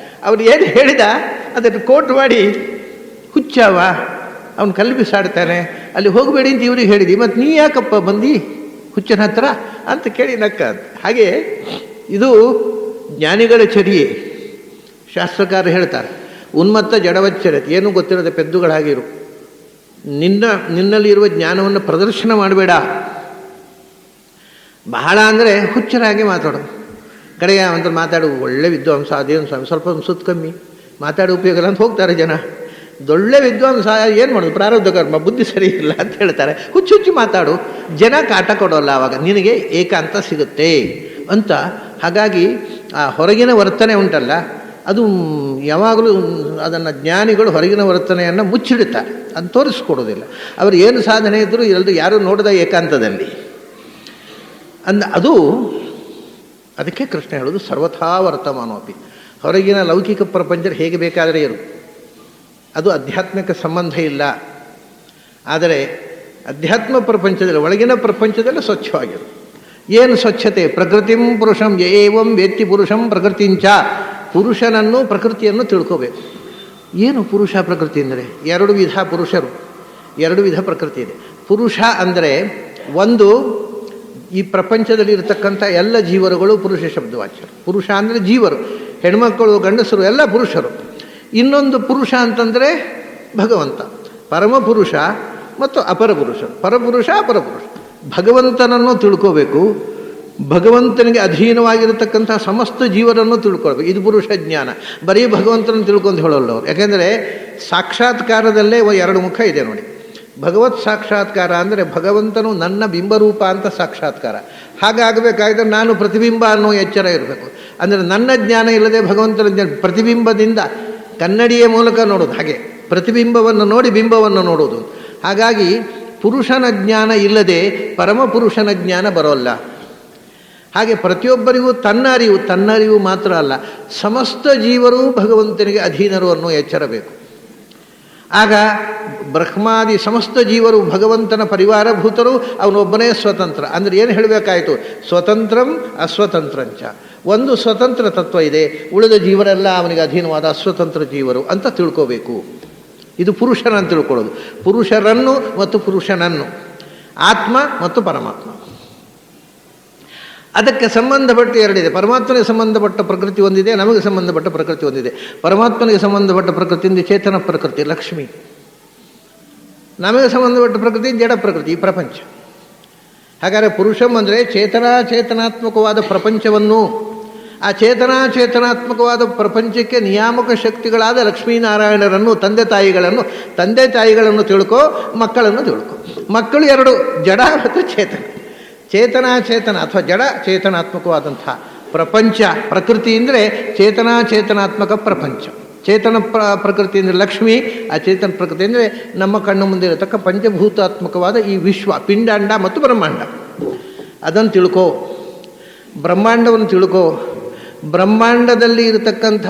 ಅವ್ರು ಏನು ಹೇಳಿದ ಅದನ್ನು ಕೋಟ್ ಮಾಡಿ, ಹುಚ್ಚವ ಅವನು ಕಲ್ಲು ಬಿಸಾಡ್ತಾನೆ, ಅಲ್ಲಿ ಹೋಗಬೇಡಿ ಅಂತ ಇವ್ರಿಗೆ ಹೇಳಿದಿ, ಮತ್ತು ನೀ ಯಾಕಪ್ಪ ಬಂದು ಹುಚ್ಚನ ಹತ್ರ ಅಂತ ಕೇಳಿ ನಕ್ಕ. ಹಾಗೆ ಇದು ಜ್ಞಾನಿಗಳ ಚರ್ಯೆ. ಶಾಸ್ತ್ರಕಾರರು ಹೇಳ್ತಾರೆ, ಉನ್ಮತ್ತ ಜಡವಚ್ಚರತೆ, ಏನೂ ಗೊತ್ತಿರೋದೆ ಪೆದ್ದುಗಳಾಗಿರು, ನಿನ್ನಲ್ಲಿರುವ ಜ್ಞಾನವನ್ನು ಪ್ರದರ್ಶನ ಮಾಡಬೇಡ. ಬಹಳ ಅಂದರೆ ಹುಚ್ಚರಾಗಿ ಮಾತಾಡೋದು. ಕಡೆಗೆ ಅಂತ ಮಾತಾಡು, ಒಳ್ಳೆ ವಿದ್ವಾಂಸ, ಅದೇನು ಸ್ವಾಮಿ, ಸ್ವಲ್ಪ ಸುತ್ತ ಕಮ್ಮಿ ಮಾತಾಡೋ ಉಪಯೋಗ ಅಂತ ಹೋಗ್ತಾರೆ ಜನ. ದೊಳ್ಳೆ ವಿದ್ವಾಂಸ, ಏನು ಮಾಡೋದು, ಪ್ರಾರಬ್ಧ ಕರ್ಮ, ಬುದ್ಧಿ ಸರಿ ಇಲ್ಲ ಅಂತ ಹೇಳ್ತಾರೆ. ಹುಚ್ಚು ಮಾತಾಡು, ಜನ ಕಾಟ ಕೊಡೋಲ್ಲ, ಆವಾಗ ನಿನಗೆ ಏಕಾಂತ ಸಿಗುತ್ತೆ ಅಂತ. ಹಾಗಾಗಿ ಆ ಹೊರಗಿನ ವರ್ತನೆ ಉಂಟಲ್ಲ, ಅದು ಯಾವಾಗಲೂ ಅದನ್ನು ಜ್ಞಾನಿಗಳು ಹೊರಗಿನ ವರ್ತನೆಯನ್ನು ಮುಚ್ಚಿಡುತ್ತಾರೆ, ಅದು ತೋರಿಸ್ಕೊಡೋದಿಲ್ಲ. ಅವರು ಏನು ಸಾಧನೆ ಇದ್ದರೂ ಯಾರೂ ನೋಡದ ಏಕಾಂತದಲ್ಲಿ ಅದು ಅದಕ್ಕೆ ಕೃಷ್ಣ ಹೇಳೋದು ಸರ್ವಥಾ ವರ್ತಮಾನೋಪಿ. ಹೊರಗಿನ ಲೌಕಿಕ ಪ್ರಪಂಚ ಹೇಗೆ ಬೇಕಾದರೆ ಇರು, ಅದು ಅಧ್ಯಾತ್ಮಕ್ಕೆ ಸಂಬಂಧ ಇಲ್ಲ. ಆದರೆ ಅಧ್ಯಾತ್ಮ ಪ್ರಪಂಚದಲ್ಲಿ, ಒಳಗಿನ ಪ್ರಪಂಚದಲ್ಲಿ ಸ್ವಚ್ಛವಾಗಿರು. ಏನು ಸ್ವಚ್ಛತೆ? ಪ್ರಕೃತಿಂ ಪುರುಷಂ ಏವಂ ವೇತ್ತಿ ಪುರುಷಂ ಪ್ರಕೃತಿಂಚ. ಪುರುಷನನ್ನು ಪ್ರಕೃತಿಯನ್ನು ತಿಳ್ಕೋಬೇಕು. ಏನು ಪುರುಷ ಪ್ರಕೃತಿ ಅಂದರೆ? ಎರಡು ವಿಧ ಪುರುಷರು, ಎರಡು ವಿಧ ಪ್ರಕೃತಿ ಇದೆ. ಪುರುಷ ಅಂದರೆ ಒಂದು, ಈ ಪ್ರಪಂಚದಲ್ಲಿ ಇರತಕ್ಕಂಥ ಎಲ್ಲ ಜೀವರುಗಳು ಪುರುಷ ಶಬ್ದವಾಚ್ಯರು. ಪುರುಷ ಅಂದರೆ ಜೀವರು, ಹೆಣ್ಮಕ್ಕಳು ಗಂಡಸರು ಎಲ್ಲ ಪುರುಷರು. ಇನ್ನೊಂದು ಪುರುಷ ಅಂತಂದರೆ ಭಗವಂತ, ಪರಮಪುರುಷ ಮತ್ತು ಅಪರಪುರುಷರು. ಪರಪುರುಷ ಅಪರಪುರುಷ. ಭಗವಂತನನ್ನು ತಿಳ್ಕೋಬೇಕು, ಭಗವಂತನಿಗೆ ಅಧೀನವಾಗಿರತಕ್ಕಂಥ ಸಮಸ್ತ ಜೀವರನ್ನು ತಿಳ್ಕೊಳ್ಬೇಕು. ಇದು ಪುರುಷ ಜ್ಞಾನ. ಬರೀ ಭಗವಂತನನ್ನು ತಿಳ್ಕೊಂಡು ಹೇಳೋಲ್ಲ ಅವರು. ಯಾಕೆಂದರೆ ಸಾಕ್ಷಾತ್ಕಾರದಲ್ಲೇ ಎರಡು ಮುಖ ಇದೆ ನೋಡಿ. ಭಗವತ್ ಸಾಕ್ಷಾತ್ಕಾರ ಅಂದರೆ ಭಗವಂತನು ನನ್ನ ಬಿಂಬರೂಪ ಅಂತ ಸಾಕ್ಷಾತ್ಕಾರ. ಹಾಗಾಗಬೇಕಾದ್ರೆ ನಾನು ಪ್ರತಿಬಿಂಬ ಅನ್ನೋ ಎಚ್ಚರ ಇರಬೇಕು. ಅಂದರೆ ನನ್ನ ಜ್ಞಾನ ಇಲ್ಲದೆ ಭಗವಂತನ ಜ್ಞಾನ, ಪ್ರತಿಬಿಂಬದಿಂದ ಕನ್ನಡಿಯ ಮೂಲಕ ನೋಡೋದು, ಹಾಗೆ ಪ್ರತಿಬಿಂಬವನ್ನು ನೋಡಿ ಬಿಂಬವನ್ನು ನೋಡೋದು. ಹಾಗಾಗಿ ಪುರುಷನ ಜ್ಞಾನ ಇಲ್ಲದೆ ಪರಮಪುರುಷನ ಜ್ಞಾನ ಬರೋಲ್ಲ. ಹಾಗೆ ಪ್ರತಿಯೊಬ್ಬರಿಗೂ ತನ್ನ ಅರಿವು ಮಾತ್ರ ಅಲ್ಲ, ಸಮಸ್ತ ಜೀವರು ಭಗವಂತನಿಗೆ ಅಧೀನರು ಅನ್ನೋ ಎಚ್ಚರ ಬೇಕು. ಆಗ ಬ್ರಹ್ಮಾದಿ ಸಮಸ್ತ ಜೀವರು ಭಗವಂತನ ಪರಿವಾರಭೂತರು, ಅವನೊಬ್ಬನೇ ಸ್ವತಂತ್ರ. ಅಂದರೆ ಏನು ಹೇಳಬೇಕಾಯಿತು? ಸ್ವತಂತ್ರಂ ಅಸ್ವತಂತ್ರಂಚ. ಒಂದು ಸ್ವತಂತ್ರ ತತ್ವ ಇದೆ, ಉಳಿದ ಜೀವರೆಲ್ಲ ಅವನಿಗೆ ಅಧೀನವಾದ ಅಸ್ವತಂತ್ರ ಜೀವರು ಅಂತ ತಿಳ್ಕೋಬೇಕು. ಇದು ಪುರುಷನನ್ನು ತಿಳ್ಕೊಳ್ಳೋದು. ಪುರುಷರನ್ನು ಮತ್ತು ಪುರುಷನನ್ನು, ಆತ್ಮ ಮತ್ತು ಪರಮಾತ್ಮ. ಅದಕ್ಕೆ ಸಂಬಂಧಪಟ್ಟ ಎರಡಿದೆ. ಪರಮಾತ್ಮನಿಗೆ ಸಂಬಂಧಪಟ್ಟ ಪ್ರಕೃತಿ ಒಂದಿದೆ, ನಮಗೆ ಸಂಬಂಧಪಟ್ಟ ಪ್ರಕೃತಿ ಒಂದಿದೆ. ಪರಮಾತ್ಮನಿಗೆ ಸಂಬಂಧಪಟ್ಟ ಪ್ರಕೃತಿಯಿಂದ ಚೇತನ ಪ್ರಕೃತಿ ಲಕ್ಷ್ಮಿ, ನಮಗೆ ಸಂಬಂಧಪಟ್ಟ ಪ್ರಕೃತಿ ಜಡ ಪ್ರಕೃತಿ, ಈ ಪ್ರಪಂಚ. ಹಾಗಾದರೆ ಪುರುಷಂ ಅಂದರೆ ಚೇತನಾತ್ಮಕವಾದ ಪ್ರಪಂಚವನ್ನು, ಆ ಚೇತನಾತ್ಮಕವಾದ ಪ್ರಪಂಚಕ್ಕೆ ನಿಯಾಮಕ ಶಕ್ತಿಗಳಾದ ಲಕ್ಷ್ಮೀನಾರಾಯಣರನ್ನು, ತಂದೆ ತಾಯಿಗಳನ್ನು ತಿಳ್ಕೊ, ಮಕ್ಕಳನ್ನು ತಿಳ್ಕೊ. ಮಕ್ಕಳು ಎರಡು, ಜಡ ಮತ್ತು ಚೇತನ ಅಥವಾ ಜಡ ಚೇತನಾತ್ಮಕವಾದಂಥ ಪ್ರಪಂಚ. ಪ್ರಕೃತಿ ಅಂದರೆ ಚೇತನಾತ್ಮಕ ಪ್ರಪಂಚ. ಚೇತನ ಪ್ರಕೃತಿ ಅಂದರೆ ಲಕ್ಷ್ಮಿ, ಆ ಚೇತನ ಪ್ರಕೃತಿ ಅಂದರೆ ನಮ್ಮ ಕಣ್ಣು ಮುಂದೆ ಇರತಕ್ಕ ಪಂಚಭೂತಾತ್ಮಕವಾದ ಈ ವಿಶ್ವ, ಪಿಂಡಾಂಡ ಮತ್ತು ಬ್ರಹ್ಮಾಂಡ. ಅದನ್ನು ತಿಳ್ಕೋ. ಬ್ರಹ್ಮಾಂಡವನ್ನು ತಿಳ್ಕೋ. ಬ್ರಹ್ಮಾಂಡದಲ್ಲಿ ಇರತಕ್ಕಂಥ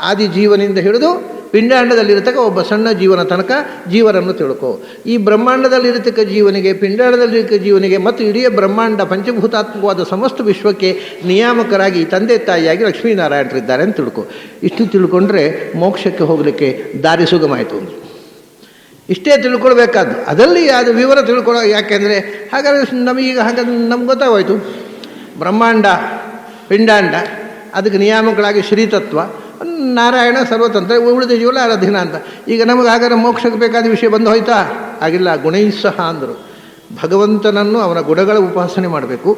ಆದಿ ಜೀವನಿಂದ ಹಿಡಿದು ಪಿಂಡಾಂಡದಲ್ಲಿರತಕ್ಕ ಒಬ್ಬ ಸಣ್ಣ ಜೀವನ ತನಕ ಜೀವರನ್ನು ತಿಳ್ಕೋ. ಈ ಬ್ರಹ್ಮಾಂಡದಲ್ಲಿರತಕ್ಕ ಜೀವನಿಗೆ, ಪಿಂಡಾಂಡದಲ್ಲಿರತಕ್ಕ ಜೀವನಿಗೆ ಮತ್ತು ಇಡೀ ಬ್ರಹ್ಮಾಂಡ ಪಂಚಭೂತಾತ್ಮಕವಾದ ಸಮಸ್ತ ವಿಶ್ವಕ್ಕೆ ನಿಯಾಮಕರಾಗಿ ತಂದೆ ತಾಯಿಯಾಗಿ ಲಕ್ಷ್ಮೀನಾರಾಯಣರಿದ್ದಾರೆ ಅಂತ ತಿಳ್ಕೊ. ಇಷ್ಟು ತಿಳ್ಕೊಂಡ್ರೆ ಮೋಕ್ಷಕ್ಕೆ ಹೋಗಲಿಕ್ಕೆ ದಾರಿ ಸುಗಮಾಯಿತು. ಇಷ್ಟೇ ತಿಳ್ಕೊಳ್ಬೇಕಾದ್ದು, ಅದರಲ್ಲಿ ಅದು ವಿವರ ತಿಳ್ಕೊಳ್ಳೋ. ಯಾಕೆಂದರೆ ಹಾಗಾದರೆ ನಮ್ಗೆ ಗೊತ್ತಾಗೋಯ್ತು, ಬ್ರಹ್ಮಾಂಡ ಪಿಂಡಾಂಡ ಅದಕ್ಕೆ ನಿಯಾಮಕಗಳಾಗಿ ಶ್ರೀತತ್ವ, ನಾರಾಯಣ ಸರ್ವತಂತ್ರ, ಉಳಿದ ಜೀವನ ಅಧೀನ ಅಂತ. ಈಗ ನಮಗೆ ಹಾಗಾದ್ರೆ ಮೋಕ್ಷಕ್ಕೆ ಬೇಕಾದ ವಿಷಯ ಬಂದು ಹೋಯ್ತಾ? ಆಗಿಲ್ಲ. ಗುಣೈಸ್ಸಹ ಅಂದರು. ಭಗವಂತನನ್ನು ಅವನ ಗುಣಗಳ ಉಪಾಸನೆ ಮಾಡಬೇಕು,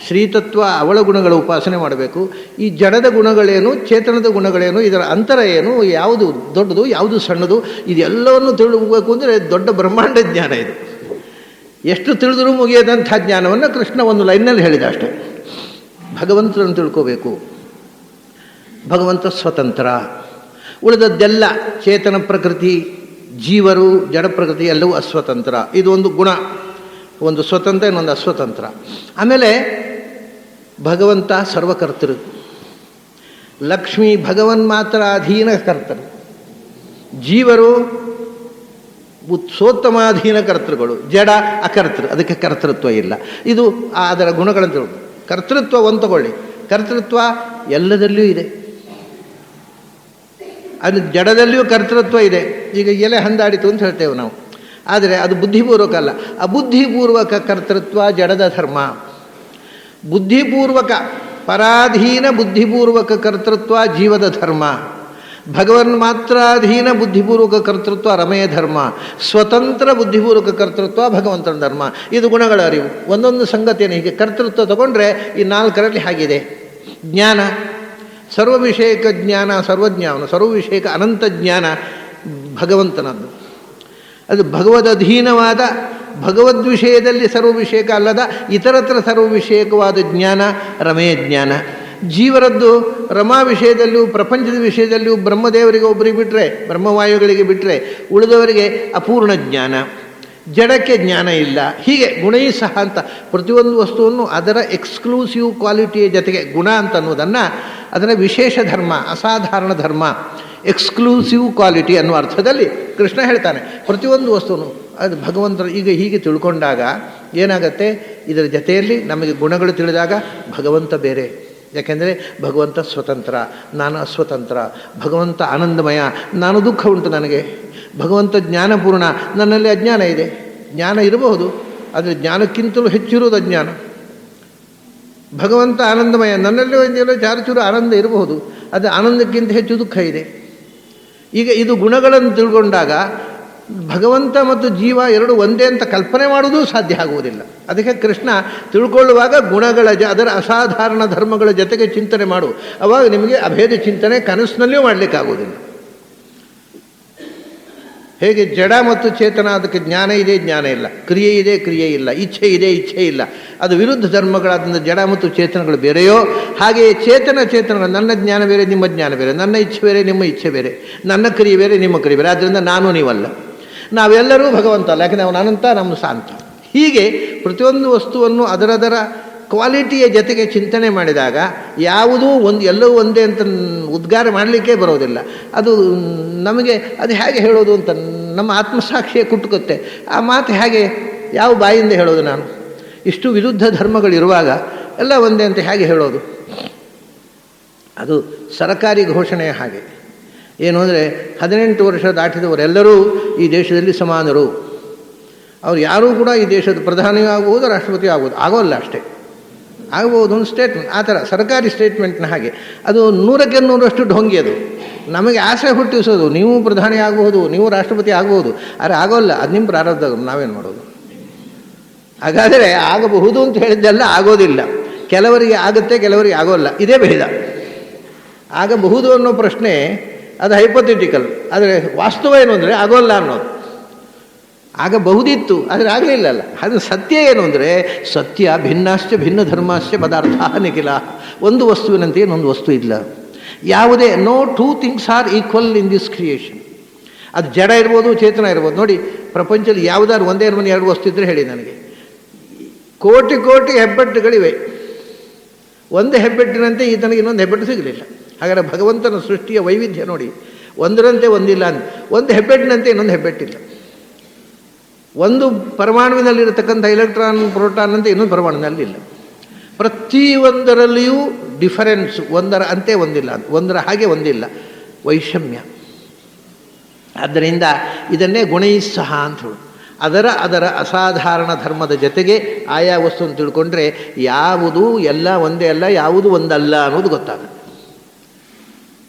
ಶ್ರೀತತ್ವ ಅವಳ ಗುಣಗಳ ಉಪಾಸನೆ ಮಾಡಬೇಕು. ಈ ಜಡದ ಗುಣಗಳೇನು, ಚೇತನದ ಗುಣಗಳೇನು, ಇದರ ಅಂತರ ಏನು, ಯಾವುದು ದೊಡ್ಡದು ಯಾವುದು ಸಣ್ಣದು, ಇದೆಲ್ಲವನ್ನು ತಿಳುಬೇಕು ಅಂದರೆ ದೊಡ್ಡ ಬ್ರಹ್ಮಾಂಡ ಜ್ಞಾನ ಇದು. ಎಷ್ಟು ತಿಳಿದರೂ ಮುಗಿಯದಂಥ ಜ್ಞಾನವನ್ನು ಕೃಷ್ಣ ಒಂದು ಲೈನ್ನಲ್ಲಿ ಹೇಳಿದ ಅಷ್ಟೇ. ಭಗವಂತನನ್ನು ತಿಳ್ಕೋಬೇಕು. ಭಗವಂತ ಸ್ವತಂತ್ರ, ಉಳಿದದ್ದೆಲ್ಲ ಚೇತನ ಪ್ರಕೃತಿ, ಜೀವರು, ಜಡ ಪ್ರಕೃತಿ ಎಲ್ಲವೂ ಅಸ್ವತಂತ್ರ. ಇದು ಒಂದು ಗುಣ, ಒಂದು ಸ್ವತಂತ್ರ, ಇನ್ನೊಂದು ಅಸ್ವತಂತ್ರ. ಆಮೇಲೆ ಭಗವಂತ ಸರ್ವಕರ್ತೃ, ಲಕ್ಷ್ಮೀ ಭಗವನ್ ಮಾತ್ರ ಅಧೀನ ಕರ್ತರು, ಜೀವರು ಸೋತ್ತಮಾಧೀನ ಕರ್ತೃಗಳು, ಜಡ ಅಕರ್ತೃ, ಅದಕ್ಕೆ ಕರ್ತೃತ್ವ ಇಲ್ಲ. ಇದು ಅದರ ಗುಣಗಳನ್ನು ತಿಳ್ಕೊ. ಕರ್ತೃತ್ವ ಒಂದು ತಗೊಳ್ಳಿ. ಕರ್ತೃತ್ವ ಎಲ್ಲದಲ್ಲಿಯೂ ಇದೆ. ಅದು ಜಡದಲ್ಲಿಯೂ ಕರ್ತೃತ್ವ ಇದೆ. ಈಗ ಎಲೆ ಹಂದಾಡಿತು ಅಂತ ಹೇಳ್ತೇವೆ ನಾವು, ಆದರೆ ಅದು ಬುದ್ಧಿಪೂರ್ವಕ ಅಲ್ಲ. ಅಬುದ್ಧಿಪೂರ್ವಕ ಕರ್ತೃತ್ವ ಜಡದ ಧರ್ಮ. ಬುದ್ಧಿಪೂರ್ವಕ ಪರಾಧೀನ ಬುದ್ಧಿಪೂರ್ವಕ ಕರ್ತೃತ್ವ ಜೀವದ ಧರ್ಮ. ಭಗವನ್ ಮಾತ್ರಾಧೀನ ಬುದ್ಧಿಪೂರ್ವಕ ಕರ್ತೃತ್ವ ರಮೆಯ ಧರ್ಮ. ಸ್ವತಂತ್ರ ಬುದ್ಧಿಪೂರ್ವಕ ಕರ್ತೃತ್ವ ಭಗವಂತನ ಧರ್ಮ. ಇದು ಗುಣಗಳ ಅರಿವು. ಒಂದೊಂದು ಸಂಗತಿಯನ್ನು ಹೀಗೆ ಕರ್ತೃತ್ವ ತಗೊಂಡ್ರೆ ಈ ನಾಲ್ಕರಲ್ಲಿ ಹಾಗಿದೆ. ಜ್ಞಾನ, ಸರ್ವವಿಷಯಕ ಜ್ಞಾನ, ಸರ್ವಜ್ಞಾನ, ಸರ್ವವಿಷಯಕ ಅನಂತ ಜ್ಞಾನ ಭಗವಂತನದ್ದು. ಅದು ಭಗವದಧೀನವಾದ, ಭಗವದ್ವಿಷಯದಲ್ಲಿ ಸರ್ವವಿಷಯಕ ಅಲ್ಲದ ಇತರತ್ರ ಸರ್ವವಿಷಯಕವಾದ ಜ್ಞಾನ ರಮೆಯ ಜ್ಞಾನ. ಜೀವರದ್ದು ರಮಾ ವಿಷಯದಲ್ಲಿಯೂ ಪ್ರಪಂಚದ ವಿಷಯದಲ್ಲಿಯೂ ಬ್ರಹ್ಮದೇವರಿಗೆ ಒಬ್ಬರಿಗೆ ಬಿಟ್ಟರೆ, ಬ್ರಹ್ಮವಾಯುಗಳಿಗೆ ಬಿಟ್ಟರೆ ಉಳಿದವರಿಗೆ ಅಪೂರ್ಣ ಜ್ಞಾನ. ಜಡಕ್ಕೆ ಜ್ಞಾನ ಇಲ್ಲ. ಹೀಗೆ ಗುಣೈ ಸಹ ಅಂತ ಪ್ರತಿಯೊಂದು ವಸ್ತುವನ್ನು ಅದರ ಎಕ್ಸ್ಕ್ಲೂಸಿವ್ ಕ್ವಾಲಿಟಿಯ ಜೊತೆಗೆ ಗುಣ ಅಂತ ಅನ್ನೋದನ್ನು ಅದರ ವಿಶೇಷ ಧರ್ಮ, ಅಸಾಧಾರಣ ಧರ್ಮ, ಎಕ್ಸ್ಕ್ಲೂಸಿವ್ ಕ್ವಾಲಿಟಿ ಅನ್ನುವ ಅರ್ಥದಲ್ಲಿ ಕೃಷ್ಣ ಹೇಳ್ತಾನೆ. ಪ್ರತಿಯೊಂದು ವಸ್ತುವನ್ನು ಅದು ಭಗವಂತರು ಈಗ ಹೀಗೆ ತಿಳ್ಕೊಂಡಾಗ ಏನಾಗತ್ತೆ, ಇದರ ಜೊತೆಯಲ್ಲಿ ನಮಗೆ ಗುಣಗಳು ತಿಳಿದಾಗ ಭಗವಂತ ಬೇರೆ. ಯಾಕೆಂದರೆ ಭಗವಂತ ಸ್ವತಂತ್ರ, ನಾನು ಅಸ್ವತಂತ್ರ. ಭಗವಂತ ಆನಂದಮಯ, ನಾನು ದುಃಖ ಉಂಟು ನನಗೆ. ಭಗವಂತ ಜ್ಞಾನಪೂರ್ಣ, ನನ್ನಲ್ಲಿ ಅಜ್ಞಾನ ಇದೆ. ಜ್ಞಾನ ಇರಬಹುದು, ಆದರೆ ಜ್ಞಾನಕ್ಕಿಂತಲೂ ಹೆಚ್ಚಿರುವುದು ಅಜ್ಞಾನ. ಭಗವಂತ ಆನಂದಮಯ, ನನ್ನಲ್ಲಿ ಒಂದು ಚಾರುಚೂರು ಆನಂದ ಇರಬಹುದು, ಅದು ಆನಂದಕ್ಕಿಂತ ಹೆಚ್ಚು ದುಃಖ ಇದೆ. ಈಗ ಇದು ಗುಣಗಳನ್ನು ತಿಳ್ಕೊಂಡಾಗ ಭಗವಂತ ಮತ್ತು ಜೀವ ಎರಡು ಒಂದೇ ಅಂತ ಕಲ್ಪನೆ ಮಾಡುವುದೂ ಸಾಧ್ಯ ಆಗುವುದಿಲ್ಲ. ಅದಕ್ಕೆ ಕೃಷ್ಣ ತಿಳ್ಕೊಳ್ಳುವಾಗ ಗುಣಗಳ ಅದರ ಅಸಾಧಾರಣ ಧರ್ಮಗಳ ಜೊತೆಗೆ ಚಿಂತನೆ ಮಾಡು, ಅವಾಗ ನಿಮಗೆ ಅಭೇದ ಚಿಂತನೆ ಕನಸಿನಲ್ಲಿಯೂ ಮಾಡಲಿಕ್ಕಾಗುವುದಿಲ್ಲ. ಹೇಗೆ ಜಡ ಮತ್ತು ಚೇತನ, ಅದಕ್ಕೆ ಜ್ಞಾನ ಇದೆ, ಜ್ಞಾನ ಇಲ್ಲ, ಕ್ರಿಯೆ ಇದೆ, ಕ್ರಿಯೆ ಇಲ್ಲ, ಇಚ್ಛೆ ಇದೆ, ಇಚ್ಛೆ ಇಲ್ಲ, ಅದು ವಿರುದ್ಧ ಧರ್ಮಗಳಾದ್ದರಿಂದ ಜಡ ಮತ್ತು ಚೇತನಗಳು ಬೇರೆಯೋ, ಹಾಗೆಯೇ ಚೇತನಗಳು ನನ್ನ ಜ್ಞಾನ ಬೇರೆ, ನಿಮ್ಮ ಜ್ಞಾನ ಬೇರೆ, ನನ್ನ ಇಚ್ಛೆ ಬೇರೆ, ನಿಮ್ಮ ಇಚ್ಛೆ ಬೇರೆ, ನನ್ನ ಕ್ರಿಯೆ ಬೇರೆ, ನಿಮ್ಮ ಕ್ರಿಯೆ ಬೇರೆ. ಆದ್ದರಿಂದ ನಾನು ನೀವಲ್ಲ, ನಾವೆಲ್ಲರೂ ಭಗವಂತ ಅಲ್ಲ, ಯಾಕೆಂದರೆ ಅವನು ಅನಂತ, ನಮ್ಮ ಶಾಂತ. ಹೀಗೆ ಪ್ರತಿಯೊಂದು ವಸ್ತುವನ್ನು ಅದರದರ ಕ್ವಾಲಿಟಿಯ ಜೊತೆಗೆ ಚಿಂತನೆ ಮಾಡಿದಾಗ ಯಾವುದೂ ಎಲ್ಲವೂ ಒಂದೇ ಅಂತ ಉದ್ಗಾರ ಮಾಡಲಿಕ್ಕೆ ಬರೋದಿಲ್ಲ. ಅದು ನಮಗೆ ಅದು ಹೇಗೆ ಹೇಳೋದು ಅಂತ ನಮ್ಮ ಆತ್ಮಸಾಕ್ಷಿಯೇ ಕುಟ್ಟುತ್ತೆ. ಆ ಮಾತು ಹೇಗೆ, ಯಾವ ಬಾಯಿಂದ ಹೇಳೋದು? ನಾನು ಇಷ್ಟು ವಿರುದ್ಧ ಧರ್ಮಗಳಿರುವಾಗ ಎಲ್ಲ ಒಂದೇ ಅಂತ ಹೇಗೆ ಹೇಳೋದು? ಅದು ಸರಕಾರಿ ಘೋಷಣೆಯ ಹಾಗೆ. ಏನು ಅಂದರೆ 18 ವರ್ಷ ದಾಟಿದವರೆಲ್ಲರೂ ಈ ದೇಶದಲ್ಲಿ ಸಮಾನರು, ಅವ್ರು ಯಾರೂ ಕೂಡ ಈ ದೇಶದ ಪ್ರಧಾನಿಯೂ ಆಗ್ಬೋದು, ರಾಷ್ಟ್ರಪತಿ ಆಗ್ಬೋದು, ಆಗೋಲ್ಲ, ಅಷ್ಟೇ ಆಗ್ಬೋದು ಒಂದು ಸ್ಟೇಟ್ಮೆಂಟ್. ಆ ಥರ ಸರ್ಕಾರಿ ಸ್ಟೇಟ್ಮೆಂಟ್ನ ಹಾಗೆ ಅದು 100ಕ್ಕೆ 100ರಷ್ಟು ಢೊಂಗಿ. ಅದು ನಮಗೆ ಆಸೆ ಹುಟ್ಟಿಸೋದು, ನೀವು ಪ್ರಧಾನಿ ಆಗಬಹುದು, ನೀವು ರಾಷ್ಟ್ರಪತಿ ಆಗ್ಬೋದು, ಆದರೆ ಆಗೋಲ್ಲ, ಅದು ನಿಮ್ಮ ಪ್ರಾರಬ್ಧ, ನಾವೇನು ಮಾಡೋದು? ಹಾಗಾದರೆ ಆಗಬಹುದು ಅಂತ ಹೇಳಿದ್ದೆಲ್ಲ ಆಗೋದಿಲ್ಲ. ಕೆಲವರಿಗೆ ಆಗುತ್ತೆ, ಕೆಲವರಿಗೆ ಆಗೋಲ್ಲ, ಇದೇ ಭೇದ. ಆಗಬಹುದು ಅನ್ನೋ ಪ್ರಶ್ನೆ ಅದು ಹೈಪೋಥೆಟಿಕಲ್, ಆದರೆ ವಾಸ್ತವ ಏನು ಅಂದರೆ ಆಗೋಲ್ಲ ಅನ್ನೋದು. ಆಗಬಹುದಿತ್ತು, ಆದರೆ ಆಗಲಿಲ್ಲಲ್ಲ. ಅದು ಸತ್ಯ ಏನು ಅಂದರೆ, ಸತ್ಯ ಭಿನ್ನಾಶ್ಚ ಭಿನ್ನ ಧರ್ಮಾಶ್ಚ ಪದಾರ್ಥ ನಿಖಿಲ. ಒಂದು ವಸ್ತುವಿನಂತೆ ಇನ್ನೊಂದು ವಸ್ತು ಇಲ್ಲ. ಯಾವುದೇ no two things are equal in this creation. ಅದು ಜಡ ಇರ್ಬೋದು, ಚೇತನ ಇರ್ಬೋದು. ನೋಡಿ, ಪ್ರಪಂಚದಲ್ಲಿ ಯಾವುದಾದ್ರು ಒಂದೇ ಎರಡು ವಸ್ತು ಇದ್ದರೆ ಹೇಳಿ ನನಗೆ. ಕೋಟಿ ಕೋಟಿ ಹೆಬ್ಬೆಟ್ಟುಗಳಿವೆ, ಒಂದು ಹೆಬ್ಬೆಟ್ಟಿನಂತೆ ಈತನಿಗೆ ಇನ್ನೊಂದು ಹೆಬ್ಬೆಟ್ಟು ಸಿಗಲಿಲ್ಲ. ಹಾಗಾದರೆ ಭಗವಂತನ ಸೃಷ್ಟಿಯ ವೈವಿಧ್ಯ ನೋಡಿ, ಒಂದರಂತೆ ಒಂದಿಲ್ಲ ಅಂತ. ಒಂದು ಹೆಬ್ಬೆಟ್ಟಿನಂತೆ ಇನ್ನೊಂದು ಹೆಬ್ಬೆಟ್ಟಿಲ್ಲ. ಒಂದು ಪರಮಾಣುವಿನಲ್ಲಿರತಕ್ಕಂಥ ಎಲೆಕ್ಟ್ರಾನ್, ಪ್ರೋಟಾನ್ ಅಂತ ಇನ್ನೊಂದು ಪರಮಾಣುವಿನಲ್ಲಿಲ್ಲ. ಪ್ರತಿಯೊಂದರಲ್ಲಿಯೂ ಡಿಫರೆನ್ಸ್, ಒಂದರ ಅಂತೆ ಒಂದಿಲ್ಲ, ಒಂದರ ಹಾಗೆ ಒಂದಿಲ್ಲ, ವೈಷಮ್ಯ. ಆದ್ದರಿಂದ ಇದನ್ನೇ ಗುಣೈಸ್ಸಹ ಅಂತ ಹೇಳು. ಅದರ ಅಸಾಧಾರಣ ಧರ್ಮದ ಜೊತೆಗೆ ಆಯಾ ವಸ್ತುವನ್ನು ತಿಳ್ಕೊಂಡ್ರೆ ಯಾವುದು ಎಲ್ಲ ಒಂದೇ ಅಲ್ಲ, ಯಾವುದು ಒಂದಲ್ಲ ಅನ್ನೋದು ಗೊತ್ತಾಗುತ್ತೆ.